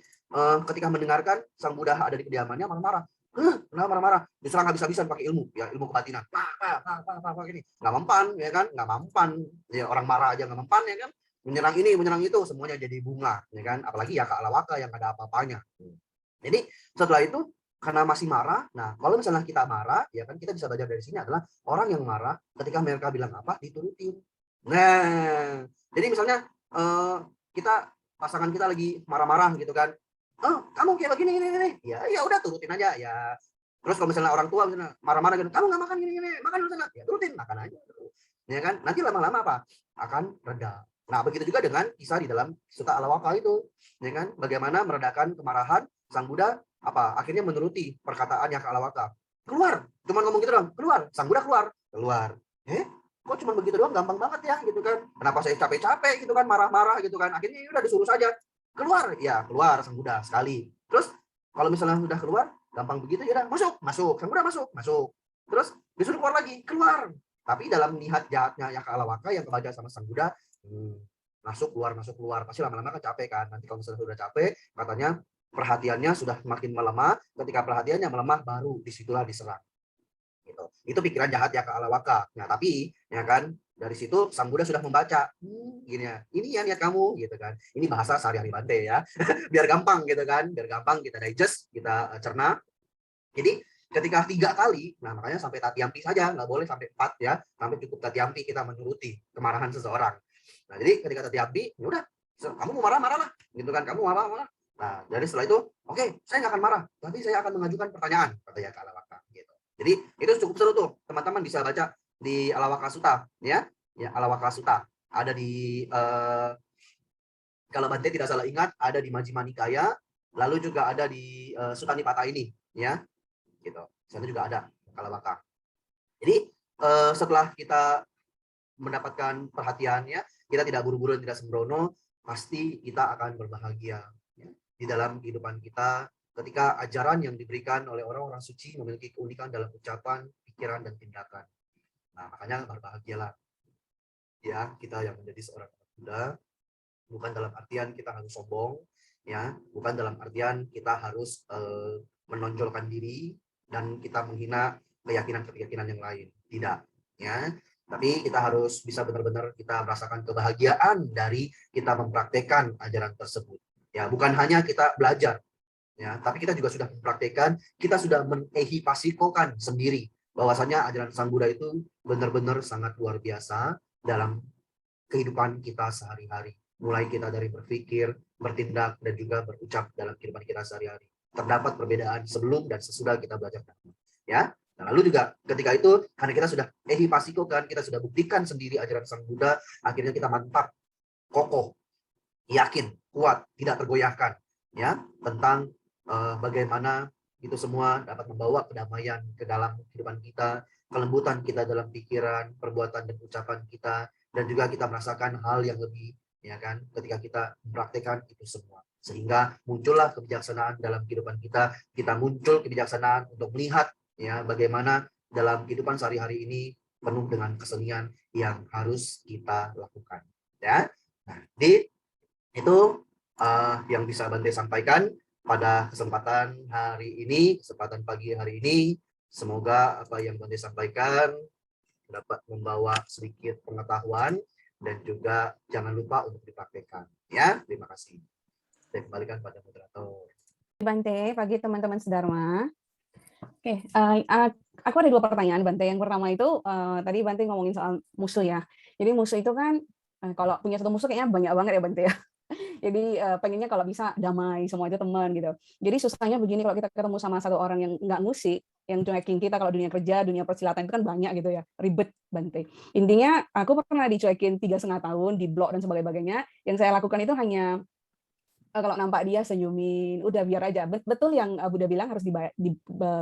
ketika mendengarkan Sang Buddha ada di kediamannya marah-marah. Kenapa marah-marah? Diserang habis-habisan pakai ilmu, ya ilmu kebatinan. Ini nggak mempan, ya kan? Nggak mempan. Ya orang marah aja nggak mempan, ya kan? Menyerang ini, menyerang itu, semuanya jadi bunga, ya kan? Apalagi Yaka Alawaka yang ada apa-apanya. Jadi setelah itu karena masih marah, nah kalau misalnya kita marah, ya kan kita bisa belajar dari sini adalah orang yang marah ketika mereka bilang apa diturutin. Nah, jadi misalnya kita pasangan kita lagi marah-marah gitu kan, oh kamu kayak begini ini, ya udah turutin aja ya. Terus kalau misalnya orang tua misalnya marah-marah gitu, kamu nggak makan gini, makan dulu sana, ya turutin makan aja, ya kan. Nanti lama-lama apa akan reda. Nah begitu juga dengan kisah di dalam Sutta Alawaka itu, ya kan, bagaimana meredakan kemarahan Sang Buddha apa akhirnya menuruti perkataan Yaka Alawaka. Keluar, cuma ngomong gitu doang, keluar. Sang Buddha keluar. Kok cuma begitu doang, gampang banget ya gitu kan. Kenapa saya capek-capek gitu kan, marah-marah gitu kan. Akhirnya udah disuruh saja keluar, ya keluar Sang Buddha sekali. Terus kalau misalnya sudah keluar, gampang begitu ya udah masuk. Sang Buddha masuk. Terus disuruh keluar lagi, keluar. Tapi dalam niat jahatnya Yaka Alawaka yang kebaca sama Sang Buddha, masuk keluar, pasti lama-lama kan capek kan. Nanti kalau misalnya sudah capek, katanya perhatiannya sudah makin melemah. Ketika perhatiannya melemah, baru disitulah diserang. Gitu. Itu pikiran jahat Yaka Alawaka. Nah tapi ya kan dari situ Sang Buddha sudah membaca, gini ya, ini ya niat kamu gitu kan. Ini bahasa sehari-hari Bante ya, biar gampang gitu kan, biar gampang kita digest, kita cerna. Jadi ketika 3 kali, nah makanya sampai tatiampi saja, nggak boleh sampai 4 ya, sampai cukup tatiampi kita menuruti kemarahan seseorang. Nah jadi ketika tatiampi, ya udah, kamu mau marah lah, gitu kan, kamu marah. Nah dari setelah itu, oke, saya nggak akan marah, tapi saya akan mengajukan pertanyaan, kata Yaka Alawaka. Gitu. Jadi itu cukup seru tuh, teman-teman bisa baca di Alawaka Sutta, ya Alawaka Sutta ada di kalau Bante tidak salah ingat ada di Majjhima Nikaya, lalu juga ada di Sutta Nipata ini, ya gitu. Sana juga ada Alawaka. Jadi setelah kita mendapatkan perhatiannya, kita tidak buru-buru, tidak sembrono, pasti kita akan berbahagia ya, di dalam kehidupan kita ketika ajaran yang diberikan oleh orang-orang suci memiliki keunikan dalam ucapan, pikiran, dan tindakan. Nah, makanya berbahagialah ya kita yang menjadi seorang Buddha, bukan dalam artian kita harus sombong, ya, bukan dalam artian kita harus menonjolkan diri dan kita menghina keyakinan yang lain, tidak, ya. Tapi kita harus bisa benar-benar kita merasakan kebahagiaan dari kita mempraktekkan ajaran tersebut. Ya, bukan hanya kita belajar, ya, tapi kita juga sudah mempraktekkan, kita sudah menehipasikokan sendiri bahwasanya ajaran Sang Buddha itu benar-benar sangat luar biasa dalam kehidupan kita sehari-hari. Mulai kita dari berpikir, bertindak, dan juga berucap dalam kehidupan kita sehari-hari. Terdapat perbedaan sebelum dan sesudah kita belajar Dhamma. Ya. Nah, lalu juga ketika itu, karena kita sudah ehipasikokan, kita sudah buktikan sendiri ajaran Sang Buddha, akhirnya kita mantap, kokoh, yakin, kuat, tidak tergoyahkan, ya, tentang bagaimana itu semua dapat membawa kedamaian ke dalam kehidupan kita, kelembutan kita dalam pikiran, perbuatan, dan ucapan kita, dan juga kita merasakan hal yang lebih, ya kan, ketika kita mempraktekkan itu semua. Sehingga muncullah kebijaksanaan dalam kehidupan kita muncul kebijaksanaan untuk melihat ya bagaimana dalam kehidupan sehari-hari ini penuh dengan kesenian yang harus kita lakukan. Ya, nah, itu yang bisa Bante sampaikan pada kesempatan hari ini, kesempatan pagi hari ini. Semoga apa yang Bante sampaikan dapat membawa sedikit pengetahuan dan juga jangan lupa untuk dipraktekkan. Ya, terima kasih. Saya kembalikan pada moderator. Bante, pagi teman-teman Sedharma. Oke, aku ada 2 pertanyaan, Bante. Yang pertama itu tadi Bante ngomongin soal musuh ya. Jadi musuh itu kan kalau punya satu musuh kayaknya banyak banget ya, Bante ya. Jadi pengennya kalau bisa damai, semua itu teman gitu. Jadi susahnya begini kalau kita ketemu sama satu orang yang nggak ngusik, yang cuekin kita kalau dunia kerja, dunia persilatan itu kan banyak gitu ya, ribet Bante. Intinya aku pernah dicuekin 3,5 tahun, di blok dan sebagainya. Yang saya lakukan itu hanya kalau nampak dia senyumin, udah biar aja. Betul yang Buddha bilang harus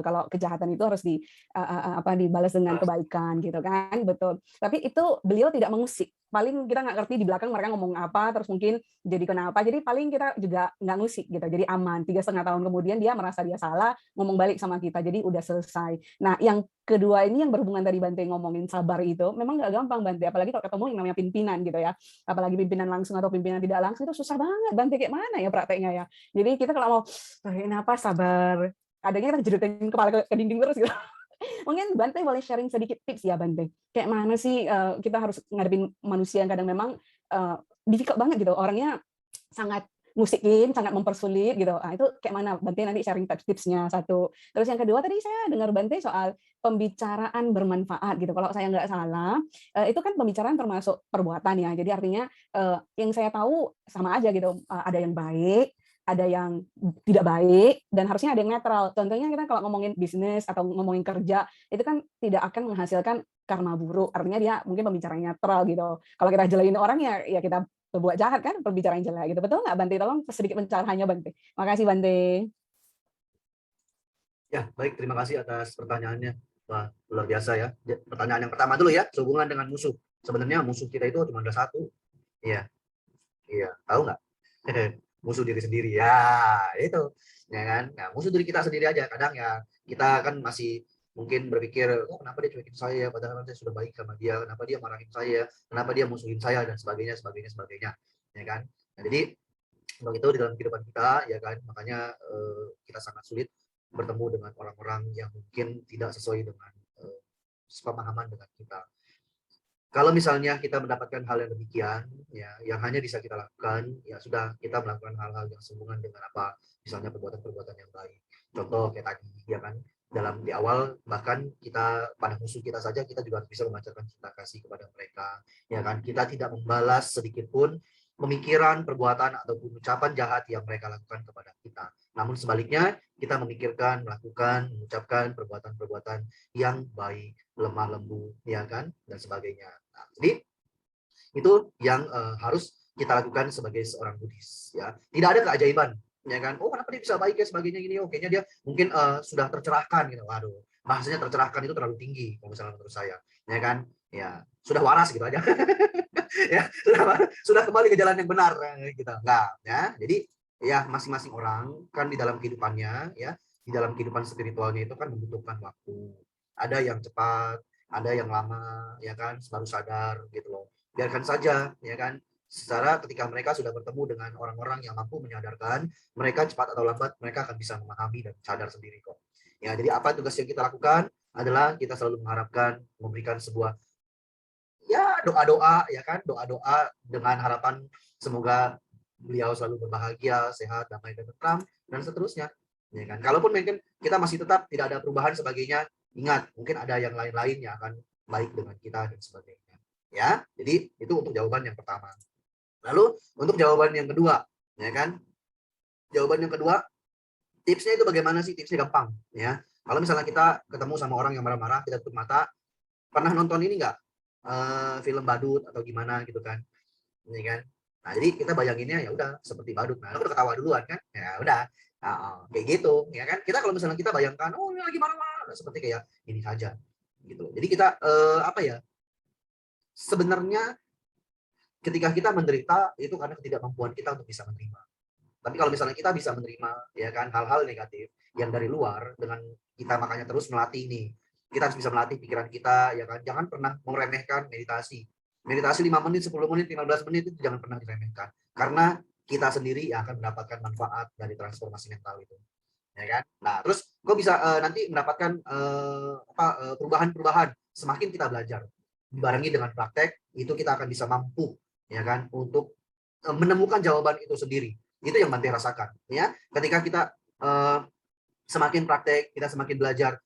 kalau kejahatan itu harus dibalas dengan kebaikan gitu kan, betul. Tapi itu beliau tidak mengusik. Paling kita nggak ngerti di belakang mereka ngomong apa, terus mungkin jadi kenapa. Jadi paling kita juga nggak ngusik gitu. Jadi aman. 3,5 tahun kemudian dia merasa dia salah, ngomong balik sama kita. Jadi udah selesai. Nah, yang kedua ini yang berhubungan tadi Bante ngomongin sabar itu, memang nggak gampang Bante. Apalagi kalau ketemu yang namanya pimpinan gitu ya. Apalagi pimpinan langsung atau pimpinan tidak langsung itu susah banget Bante, kayak mana ya prakteknya ya. Jadi kita kalau mau tarik napas sabar, kadangnya kita jerutin kepala ke dinding terus gitu. Mungkin Bante boleh sharing sedikit tips ya Bante. Kayak mana sih kita harus ngadepin manusia yang kadang memang difficult banget gitu. Orangnya sangat musikin, sangat mempersulit gitu. Nah, itu kayak mana Bante nanti sharing tips-tipsnya satu. Terus yang kedua tadi saya dengar Bante soal pembicaraan bermanfaat gitu. Kalau saya nggak salah, itu kan pembicaraan termasuk perbuatan ya. Jadi artinya yang saya tahu sama aja gitu. Ada yang baik, ada yang tidak baik, dan harusnya ada yang netral. Contohnya kita kalau ngomongin bisnis atau ngomongin kerja, itu kan tidak akan menghasilkan karma buruk. Artinya dia mungkin pembicaraan netral gitu. Kalau kita jelein orang ya kita berbuat jahat kan, perbicaraan jelek gitu. Betul nggak Bante? Tolong sedikit pencerahannya Bante. Makasih Bante. Ya, baik. Terima kasih atas pertanyaannya. Wah, luar biasa ya. Pertanyaan yang pertama dulu ya, sehubungan dengan musuh. Sebenarnya musuh kita itu cuma ada satu. Iya, iya. Tahu nggak? Musuh diri sendiri. Ya, itu. Ya kan? Nah, musuh diri kita sendiri aja. Kadang ya kita kan masih mungkin berpikir, oh kenapa dia cuekin saya, padahal saya sudah baik sama dia, kenapa dia marahin saya, kenapa dia musuhin saya, dan sebagainya, sebagainya, sebagainya. Ya kan? Nah, jadi untuk itu di dalam kehidupan kita, ya kan, makanya kita sangat sulit bertemu dengan orang-orang yang mungkin tidak sesuai dengan sepemahaman dengan kita. Kalau misalnya kita mendapatkan hal yang demikian, ya, yang hanya bisa kita lakukan, ya sudah kita melakukan hal-hal yang sehubungan dengan apa, misalnya perbuatan-perbuatan yang baik. Contoh kayak tadi, ya kan, dalam di awal bahkan kita pada musuh kita saja kita juga bisa memancarkan cinta kasih kepada mereka, ya kan. Kita tidak membalas sedikit pun pemikiran, perbuatan ataupun ucapan jahat yang mereka lakukan kepada kita. Namun sebaliknya kita memikirkan, melakukan, mengucapkan perbuatan-perbuatan yang baik, lemah lembut, ya kan, dan sebagainya. Nah, jadi itu yang harus kita lakukan sebagai seorang Buddhis. Ya, tidak ada keajaiban, ya kan? Oh, kenapa dia bisa baik ya sebagainya gini? Oh, kayaknya dia mungkin sudah tercerahkan gitu. Waduh, bahasanya tercerahkan itu terlalu tinggi kalau misalnya menurut saya, ya kan? Ya, sudah waras gitu aja. Ya, sudah kembali ke jalan yang benar gitu. Enggak, ya. Jadi ya masing-masing orang kan di dalam kehidupannya, ya, di dalam kehidupan spiritualnya itu kan membutuhkan waktu. Ada yang cepat, ada yang lama, ya kan, baru sadar gitu loh. Biarkan saja, ya kan. Secara ketika mereka sudah bertemu dengan orang-orang yang mampu menyadarkan, mereka cepat atau lambat mereka akan bisa memahami dan sadar sendiri kok. Ya, jadi apa tugas yang kita lakukan adalah kita selalu mengharapkan, memberikan sebuah ya doa-doa, ya kan, doa-doa dengan harapan semoga beliau selalu berbahagia, sehat, damai dan tentram dan seterusnya, ya kan. Kalaupun mungkin kita masih tetap tidak ada perubahan sebagainya, ingat mungkin ada yang lain-lain yang akan baik dengan kita dan sebagainya, ya. Jadi itu untuk jawaban yang pertama. Lalu untuk jawaban yang kedua, ya kan, jawaban yang kedua, tipsnya itu bagaimana sih? Tipsnya gampang, ya. Kalau misalnya kita ketemu sama orang yang marah-marah, kita tutup mata. Pernah nonton ini nggak, film badut atau gimana gitu kan, ini kan. Nah, jadi kita bayanginnya ya udah seperti badut. Nah, udah ketawa duluan kan, ya udah. Kayak gitu, ya kan. Kita kalau misalnya kita bayangkan, oh ini lagi marah-marah, seperti kayak ini saja, gitu. Jadi kita apa ya? Sebenarnya ketika kita menderita itu karena ketidakmampuan kita untuk bisa menerima. Tapi kalau misalnya kita bisa menerima, ya kan, hal-hal negatif yang dari luar dengan kita makanya terus melatih nih. Kita harus bisa melatih pikiran kita, ya kan. Jangan pernah meremehkan meditasi. Meditasi 5 menit, 10 menit, 15 menit itu jangan pernah diremehkan. Karena kita sendiri yang akan mendapatkan manfaat dari transformasi mental itu, ya kan? Nah, terus kok bisa nanti mendapatkan perubahan-perubahan semakin kita belajar, dibarengi dengan praktek, itu kita akan bisa mampu, ya kan, untuk menemukan jawaban itu sendiri. Itu yang Bante rasakan, ya. Ketika kita semakin praktek, kita semakin belajar,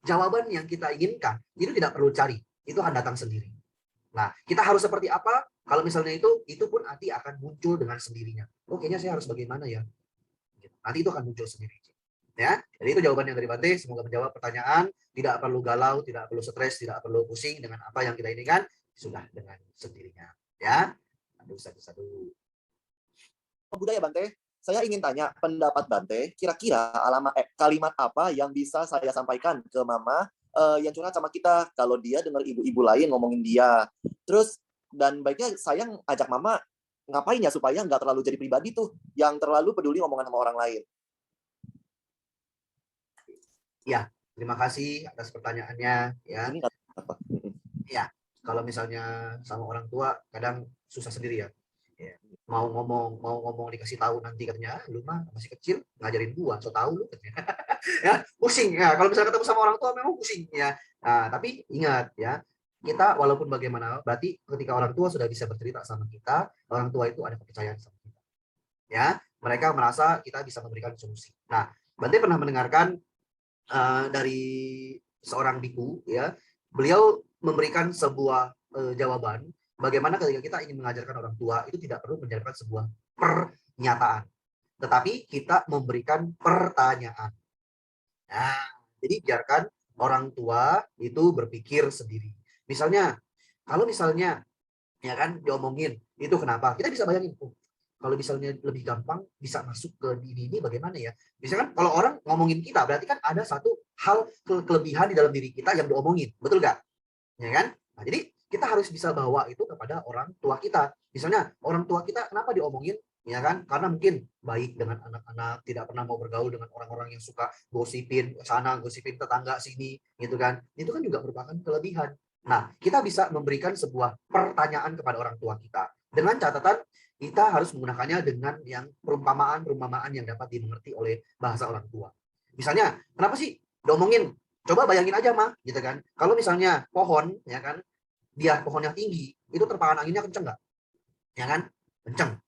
jawaban yang kita inginkan itu tidak perlu cari, itu akan datang sendiri. Nah, kita harus seperti apa? Kalau misalnya itu pun nanti akan muncul dengan sendirinya. Oh, kayaknya saya harus bagaimana ya? Nanti itu akan muncul sendiri. Ya, jadi itu jawabannya dari Bante. Semoga menjawab pertanyaan. Tidak perlu galau, tidak perlu stres, tidak perlu pusing dengan apa yang kita inginkan. Sudah dengan sendirinya. Ya, satu. Budaya Bante, saya ingin tanya pendapat Bante, kira-kira kalimat apa yang bisa saya sampaikan ke mama yang curhat sama kita kalau dia dengar ibu-ibu lain ngomongin dia. Terus, dan baiknya saya ajak mama ngapain ya supaya nggak terlalu jadi pribadi tuh, yang terlalu peduli ngomongan sama orang lain. Ya, terima kasih atas pertanyaannya. Ya, Ini nggak apa. ya, kalau misalnya sama orang tua kadang susah sendiri ya. Ya, mau ngomong dikasih tahu nanti katanya lu mah masih kecil ngajarin gua so tahu lu katanya. Ya pusing ya kalau misalnya ketemu sama orang tua memang pusing ya. Nah, tapi ingat ya, kita walaupun bagaimana berarti ketika orang tua sudah bisa bercerita sama kita, orang tua itu ada kepercayaan sama kita ya, mereka merasa kita bisa memberikan solusi. Nah, Bante pernah mendengarkan dari seorang biku ya, beliau memberikan sebuah jawaban bagaimana ketika kita ingin mengajarkan orang tua itu tidak perlu menjadikan sebuah pernyataan, tetapi kita memberikan pertanyaan. Nah, jadi biarkan orang tua itu berpikir sendiri. Misalnya, kalau misalnya ya kan diomongin itu kenapa? Kita bisa bayangin, kalau misalnya lebih gampang bisa masuk ke ini bagaimana ya? Misalkan kalau orang ngomongin kita berarti kan ada satu hal kelebihan di dalam diri kita yang diomongin, betul nggak? Ya kan? Nah, jadi kita harus bisa bawa itu kepada orang tua kita. Misalnya orang tua kita kenapa diomongin? Ya kan? Karena mungkin baik dengan anak-anak, tidak pernah mau bergaul dengan orang-orang yang suka gosipin sana, gosipin tetangga sini, gitu kan? Itu kan juga merupakan kelebihan. Nah, kita bisa memberikan sebuah pertanyaan kepada orang tua kita. Dengan catatan, kita harus menggunakannya dengan yang perumpamaan yang dapat dimengerti oleh bahasa orang tua. Misalnya, kenapa sih diomongin? Coba bayangin aja, mah, gitu kan. Kalau misalnya pohon, ya kan, dia pohon yang tinggi, itu terpahan anginnya kenceng nggak? Ya kan? Kenceng.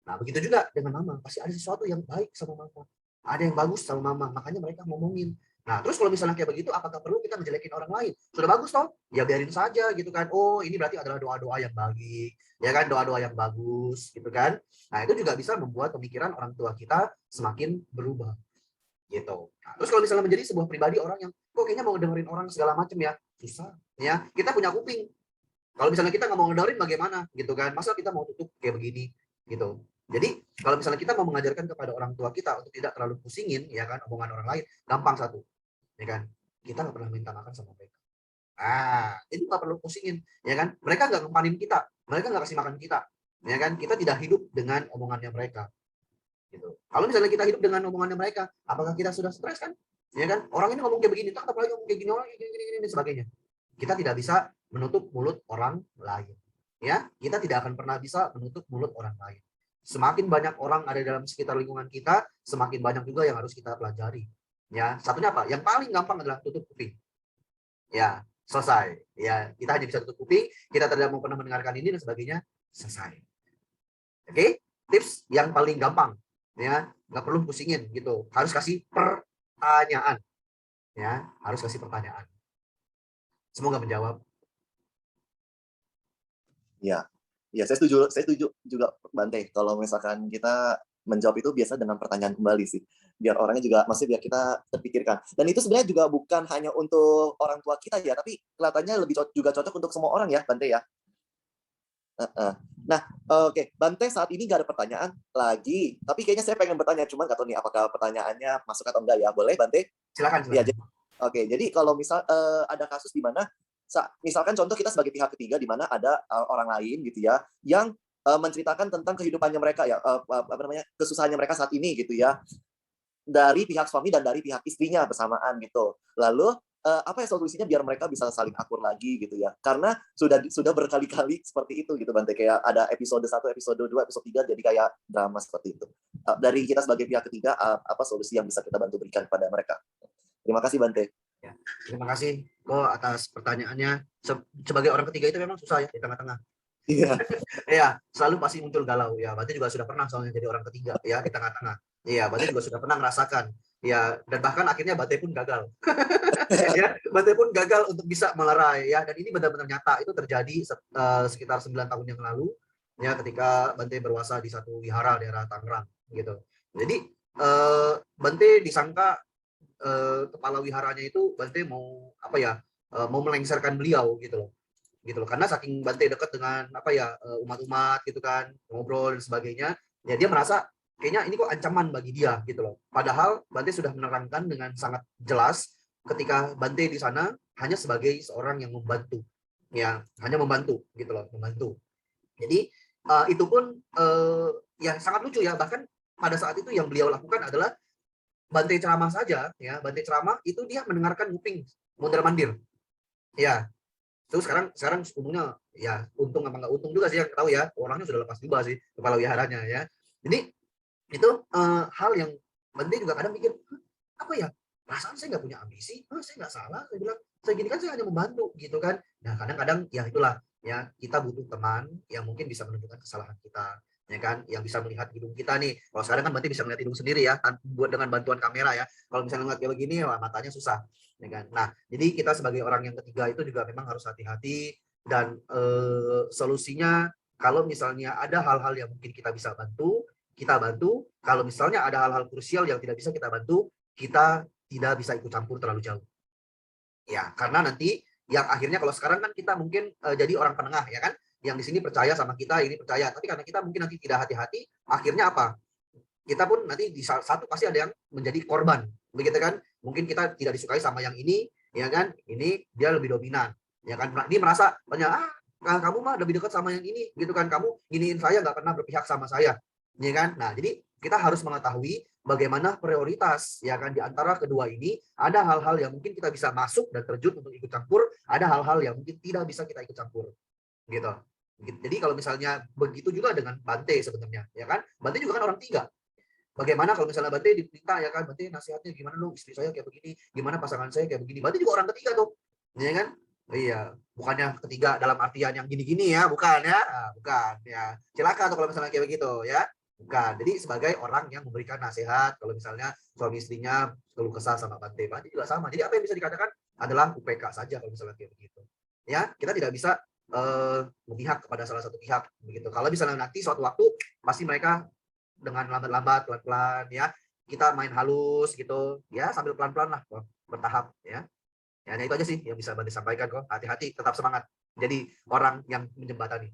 Nah, begitu juga dengan mama. Pasti ada sesuatu yang baik sama mama. Ada yang bagus sama mama. Makanya mereka ngomongin. Nah, terus kalau misalnya kayak begitu, apakah perlu kita menjelekin orang lain? Sudah bagus toh? Ya biarin saja gitu kan. Oh, ini berarti adalah doa-doa yang baik. Ya kan, doa-doa yang bagus gitu kan. Nah, itu juga bisa membuat pemikiran orang tua kita semakin berubah. Gitu. Nah, terus kalau misalnya menjadi sebuah pribadi orang yang kok kayaknya mau dengerin orang segala macam ya, susah. Ya, kita punya kuping. Kalau misalnya kita nggak mau ngedengerin bagaimana gitu kan? Masa kita mau tutup kayak begini gitu. Jadi kalau misalnya kita mau mengajarkan kepada orang tua kita untuk tidak terlalu pusingin ya kan omongan orang lain, gampang satu, ya kan? Kita nggak pernah minta makan sama mereka. Itu nggak perlu pusingin, ya kan? Mereka nggak ngempanin kita, mereka nggak kasih makan kita, ya kan? Kita tidak hidup dengan omongannya mereka, gitu. Kalau misalnya kita hidup dengan omongannya mereka, apakah kita sudah stres kan? Ya kan? Orang ini ngomong kayak begini, tak apalagi ngomong kayak gini, orang gini dan sebagainya. Kita tidak bisa menutup mulut orang lain, ya. Kita tidak akan pernah bisa menutup mulut orang lain. Semakin banyak orang ada dalam sekitar lingkungan kita, semakin banyak juga yang harus kita pelajari. Ya, satunya apa? Yang paling gampang adalah tutup kuping. Ya, selesai. Ya, kita hanya bisa tutup kuping, kita tidak mau pernah mendengarkan ini dan sebagainya, selesai. Oke, tips yang paling gampang, ya, nggak perlu pusingin gitu. Harus kasih pertanyaan, ya, harus kasih pertanyaan. Semoga menjawab. Ya, ya saya setuju juga Bante. Kalau misalkan kita menjawab itu biasa dengan pertanyaan kembali sih, biar orangnya juga, maksudnya biar kita terpikirkan. Dan itu sebenarnya juga bukan hanya untuk orang tua kita ya, tapi kelihatannya lebih juga cocok untuk semua orang ya, Bante ya. Nah, oke, Bante saat ini nggak ada pertanyaan lagi, tapi kayaknya saya pengen bertanya, cuman nggak tahu nih apakah pertanyaannya masuk atau enggak ya. Boleh, Bante? Silakan. Ya, oke, jadi kalau misal ada kasus di mana misalkan contoh kita sebagai pihak ketiga di mana ada orang lain gitu ya yang menceritakan tentang kehidupannya mereka ya, kesusahannya mereka saat ini gitu ya, dari pihak suami dan dari pihak istrinya bersamaan gitu. Lalu apa ya solusinya biar mereka bisa saling akur lagi gitu ya. Karena sudah berkali-kali seperti itu gitu Bante, kayak ada episode 1, episode 2, episode 3 jadi kayak drama seperti itu. Dari kita sebagai pihak ketiga, apa solusi yang bisa kita bantu berikan kepada mereka? Terima kasih Bante. Ya, terima kasih kok atas pertanyaannya. Sebagai orang ketiga itu memang susah ya di tengah-tengah. Iya. Iya, selalu pasti muncul galau. Ya, berarti juga sudah pernah soalnya jadi orang ketiga ya di tengah-tengah. Iya, berarti juga sudah pernah merasakan. Ya, dan bahkan akhirnya Bate pun gagal. Ya, Bate pun gagal untuk bisa melerai ya. Dan ini benar-benar nyata itu terjadi sekitar 9 tahun yang lalu ya ketika Bante berwasa di satu wihara daerah Tangerang gitu. Jadi Bante disangka kepala wiharanya itu Bante mau apa ya? Mau melengsarkan beliau gitu loh, karena saking Bante dekat dengan apa ya umat-umat gitu kan, ngobrol dan sebagainya, ya dia merasa kayaknya ini kok ancaman bagi dia gitu loh. Padahal Bante sudah menerangkan dengan sangat jelas ketika Bante di sana hanya sebagai seorang yang membantu, ya hanya membantu gitu loh, membantu. Jadi itu pun ya sangat lucu ya, bahkan pada saat itu yang beliau lakukan adalah Bante ceramah saja ya, Bante ceramah itu dia mendengarkan nguping mondar-mandir. Ya, terus sekarang umumnya ya untung apa nggak untung juga sih yang tahu ya, orangnya sudah lepas juga sih kepala wiharanya ya. Jadi itu hal yang Bante juga kadang mikir, apa ya, perasaan saya nggak punya ambisi, saya nggak salah, saya bilang saya gini kan saya hanya membantu gitu kan. Nah kadang-kadang ya itulah ya, kita butuh teman yang mungkin bisa menunjukkan kesalahan kita ya kan, yang bisa melihat hidung kita nih. Kalau sekarang kan Bante bisa melihat hidung sendiri ya, buat dengan bantuan kamera ya. Kalau misalnya ngeliat kayak begini, wah, matanya susah ya kan. Nah jadi kita sebagai orang yang ketiga itu juga memang harus hati-hati, dan solusinya kalau misalnya ada hal-hal yang mungkin kita bisa bantu, kita bantu. Kalau misalnya ada hal-hal krusial yang tidak bisa kita bantu, kita tidak bisa ikut campur terlalu jauh. Ya, karena nanti yang akhirnya kalau sekarang kan kita mungkin jadi orang penengah ya kan, yang di sini percaya sama kita, ini percaya, tapi karena kita mungkin nanti tidak hati-hati, akhirnya apa? Kita pun nanti di satu pasti ada yang menjadi korban, begitu kan? Mungkin kita tidak disukai sama yang ini, ya kan? Ini dia lebih dominan, ya kan? Dia merasa banyak, kamu mah lebih dekat sama yang ini, gitu kan? Kamu giniin saya, nggak pernah berpihak sama saya, ya kan? Nah, jadi kita harus mengetahui bagaimana prioritas, ya kan? Di antara kedua ini ada hal-hal yang mungkin kita bisa masuk dan terjun untuk ikut campur, ada hal-hal yang mungkin tidak bisa kita ikut campur, gitu. Jadi kalau misalnya begitu juga dengan Bante sebenarnya, ya kan? Bante juga kan orang tiga. Bagaimana kalau misalnya Bante diminta ya kan, Bante nasihatnya gimana dong, istri saya kayak begini, gimana pasangan saya kayak begini. Bante juga orang ketiga tuh, ya kan? Iya, bukannya ketiga dalam artian yang gini-gini ya, bukan ya, bukan ya. Celaka tuh kalau misalnya kayak begitu ya, bukan. Jadi sebagai orang yang memberikan nasihat, kalau misalnya suami istrinya keluh kesah sama Bante, Bante juga sama. Jadi apa yang bisa dikatakan adalah UPK saja kalau misalnya kayak begitu. Ya, kita tidak bisa memihak kepada salah satu pihak begitu. Kalau misalnya nanti suatu waktu pasti mereka dengan lambat-lambat, pelan-pelan ya, kita main halus gitu ya, sambil pelan-pelan lah, bertahap ya. Ya, itu aja sih yang bisa Bante sampaikan kok. Hati-hati, tetap semangat jadi orang yang menjembatani.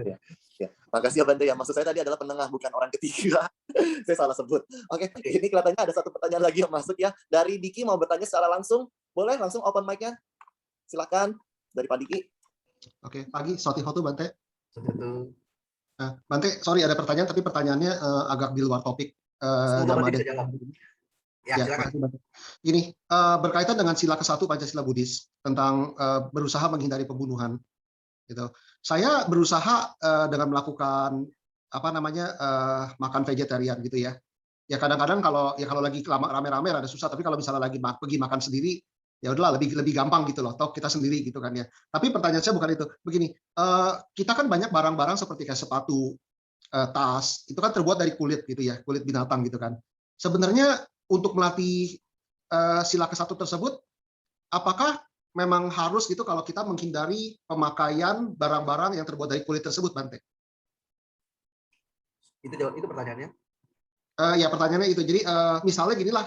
Ya, ya. Makasih ya Bante ya. Maksud saya tadi adalah penengah, bukan orang ketiga. Saya salah sebut. Oke, ini kelihatannya ada satu pertanyaan lagi yang masuk ya. Dari Diki mau bertanya secara langsung. Boleh langsung open mic-nya? Silakan dari Pak Diki. Oke, pagi, Soti Foto Bante. Itu. Bante, sorry ada pertanyaan, tapi pertanyaannya agak di luar topik. Semoga Bante bisa jawab. Ya, silakan. Bante. Ini berkaitan dengan sila ke-1 Pancasila Buddhis tentang berusaha menghindari pembunuhan. Gitu. Saya berusaha dengan melakukan makan vegetarian gitu ya. Ya kadang-kadang kalau lagi rame-rame ada susah, tapi kalau misalnya lagi pergi makan sendiri, ya udahlah lebih gampang gitu loh, toh kita sendiri gitu kan ya. Tapi pertanyaan saya bukan itu. Begini, kita kan banyak barang-barang seperti kayak sepatu, tas, itu kan terbuat dari kulit gitu ya, kulit binatang gitu kan. Sebenarnya untuk melatih sila ke-1 tersebut, apakah memang harus gitu kalau kita menghindari pemakaian barang-barang yang terbuat dari kulit tersebut, Bante? Itu pertanyaannya. Ya pertanyaannya itu. Jadi misalnya ginilah,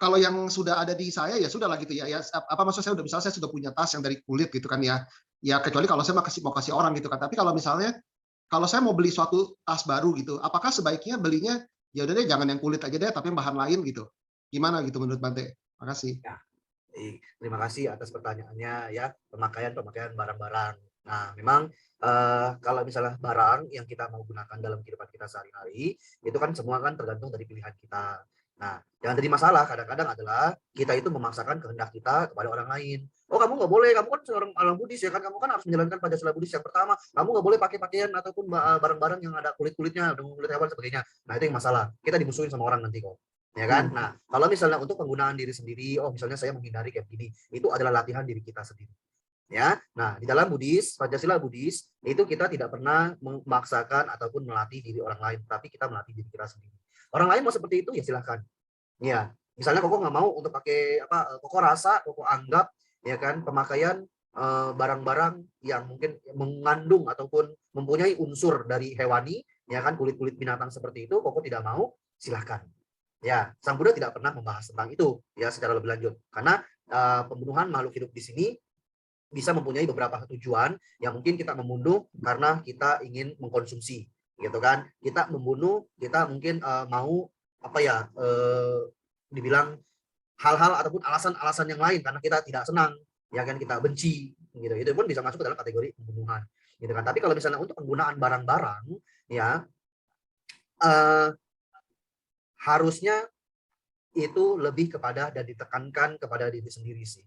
kalau yang sudah ada di saya ya sudah lah gitu ya. Apa maksud saya misalnya saya sudah punya tas yang dari kulit gitu kan ya. Ya kecuali kalau saya mau kasih orang gitu kan. Tapi kalau misalnya kalau saya mau beli suatu tas baru gitu, apakah sebaiknya belinya ya udah deh jangan yang kulit aja deh, tapi bahan lain gitu. Gimana gitu menurut Bante? Makasih. Ya. Terima kasih atas pertanyaannya ya, pemakaian barang-barang. Nah, memang kalau misalnya barang yang kita mau gunakan dalam kehidupan kita sehari-hari, itu kan semua kan tergantung dari pilihan kita. Nah, yang jadi masalah kadang-kadang adalah kita itu memaksakan kehendak kita kepada orang lain. Oh, kamu nggak boleh, kamu kan seorang orang Buddhis ya kan, kamu kan harus menjalankan Pancasila Buddhis yang pertama. Kamu nggak boleh pakai pakaian ataupun barang-barang yang ada kulit-kulitnya, dengan kulit hewan sebagainya. Nah, itu yang masalah. Kita dimusuhin sama orang nanti kok. Ya kan? Nah, kalau misalnya untuk penggunaan diri sendiri, oh misalnya saya menghindari kayak gini, itu adalah latihan diri kita sendiri. Ya, nah di dalam Buddhis, Pancasila Buddhis itu kita tidak pernah memaksakan ataupun melatih diri orang lain, tapi kita melatih diri kita sendiri. Orang lain mau seperti itu ya silahkan. Ya, misalnya Koko nggak mau untuk pakai apa, Koko rasa, Koko anggap ya kan pemakaian barang-barang yang mungkin mengandung ataupun mempunyai unsur dari hewani, ya kan kulit-kulit binatang seperti itu, Koko tidak mau, silahkan. Ya, Sang Buddha tidak pernah membahas tentang itu ya secara lebih lanjut, karena pembunuhan makhluk hidup di sini bisa mempunyai beberapa tujuan yang mungkin kita membunuh karena kita ingin mengkonsumsi, gitu kan? Kita membunuh, kita mungkin mau apa ya, dibilang hal-hal ataupun alasan-alasan yang lain karena kita tidak senang, ya kan, kita benci, gitu. Itu pun bisa masuk ke dalam kategori pembunuhan, gitu kan. Tapi kalau misalnya untuk penggunaan barang-barang, ya harusnya itu lebih kepada dan ditekankan kepada diri sendiri sih.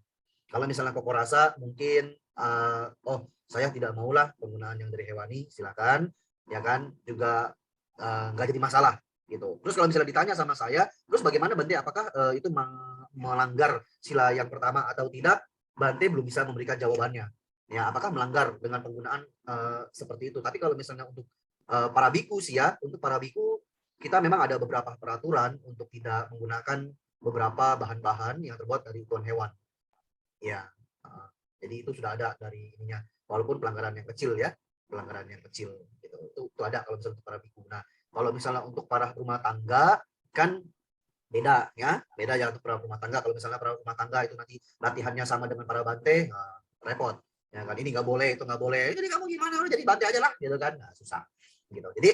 Kalau misalnya Koko rasa mungkin oh saya tidak maulah penggunaan yang dari hewani, silakan, ya kan, juga nggak jadi masalah gitu. Terus kalau misalnya ditanya sama saya, terus bagaimana Bante, apakah itu melanggar sila yang pertama atau tidak? Bante belum bisa memberikan jawabannya. Ya, apakah melanggar dengan penggunaan seperti itu? Tapi kalau misalnya untuk para biku sih ya, untuk para biku kita memang ada beberapa peraturan untuk tidak menggunakan beberapa bahan-bahan yang terbuat dari ukuran hewan. Ya, jadi itu sudah ada dari ininya, walaupun pelanggaran yang kecil ya, pelanggaran yang kecil gitu. Itu ada kalau misalnya untuk para biku. Nah, kalau misalnya untuk para rumah tangga kan beda ya, beda ya untuk para rumah tangga. Kalau misalnya para rumah tangga itu nanti latihannya sama dengan para bante, nah, repot. Ya kan, ini nggak boleh, itu nggak boleh. Jadi kamu gimana? Udah jadi bante aja lah, gitu kan? Nah, susah. Gitu. Jadi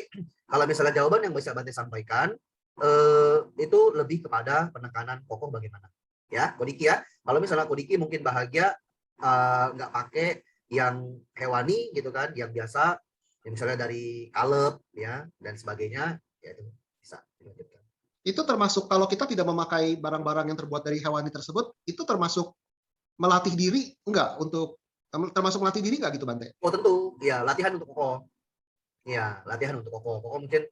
kalau misalnya jawaban yang bisa Bante sampaikan itu lebih kepada penekanan kokoh bagaimana. Ya, Kodiki ya. Kalau misalnya Kodiki mungkin bahagia nggak pakai yang hewani gitu kan, yang biasa, yang misalnya dari kaleb ya dan sebagainya, ya itu bisa dilanjutkan. Itu termasuk kalau kita tidak memakai barang-barang yang terbuat dari hewani tersebut, itu termasuk melatih diri enggak untuk termasuk melatih diri enggak gitu Bante? Oh tentu, ya latihan untuk kokoh. Ya, latihan untuk kokoh. Kokoh mungkin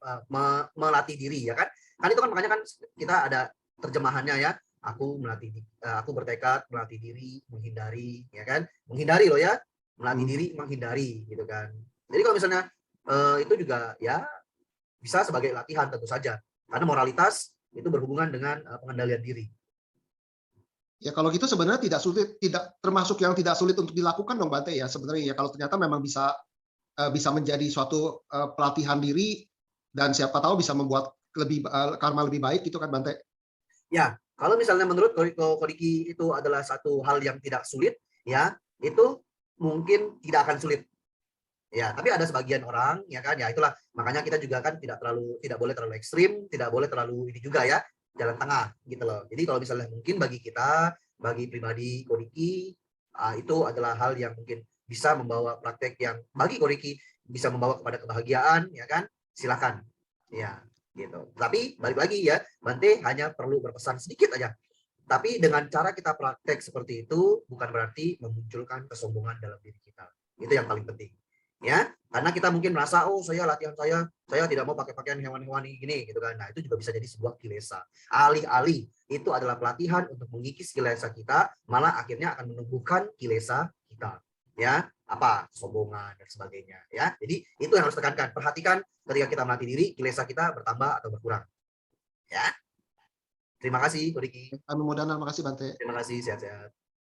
melatih diri ya kan. Kan itu kan makanya kan kita ada terjemahannya ya. Aku melatih, aku bertekad melatih diri, menghindari, ya kan? Menghindari loh ya, melatih diri, menghindari, gitu kan. Jadi kalau misalnya itu juga ya bisa sebagai latihan tentu saja, karena moralitas itu berhubungan dengan pengendalian diri. Ya kalau gitu sebenarnya tidak sulit, tidak termasuk yang tidak sulit untuk dilakukan dong Bante ya sebenarnya ya, kalau ternyata memang bisa menjadi suatu pelatihan diri dan siapa tahu bisa membuat lebih karma lebih baik gitu kan Bante? Ya, kalau misalnya menurut Kodiki itu adalah satu hal yang tidak sulit, ya itu mungkin tidak akan sulit. Ya, tapi ada sebagian orang, ya kan, ya itulah makanya kita juga kan tidak boleh terlalu ekstrim, tidak boleh terlalu ini juga ya, jalan tengah gitu loh. Jadi kalau misalnya mungkin bagi kita, bagi pribadi Kodiki, itu adalah hal yang mungkin bisa membawa praktek yang bagi Kodiki bisa membawa kepada kebahagiaan, ya kan, silakan, ya gitu. Tapi balik lagi ya, Bante hanya perlu berpesan sedikit aja. Tapi dengan cara kita praktek seperti itu bukan berarti memunculkan kesombongan dalam diri kita. Itu yang paling penting. Ya, karena kita mungkin merasa oh saya latihan saya tidak mau pakai pakaian hewan-hewani gini gitu kan. Nah, itu juga bisa jadi sebuah kilesa. Alih-alih itu adalah pelatihan untuk mengikis kilesa kita, malah akhirnya akan menumbuhkan kilesa kita. Ya, apa? Kesombongan dan sebagainya, ya. Jadi, itu yang harus tekankan. Perhatikan ketika kita melatih diri, kilesa kita bertambah atau berkurang. Ya. Terima kasih, Kodiki. Kami modal, terima kasih Bante. Terima kasih, sehat-sehat.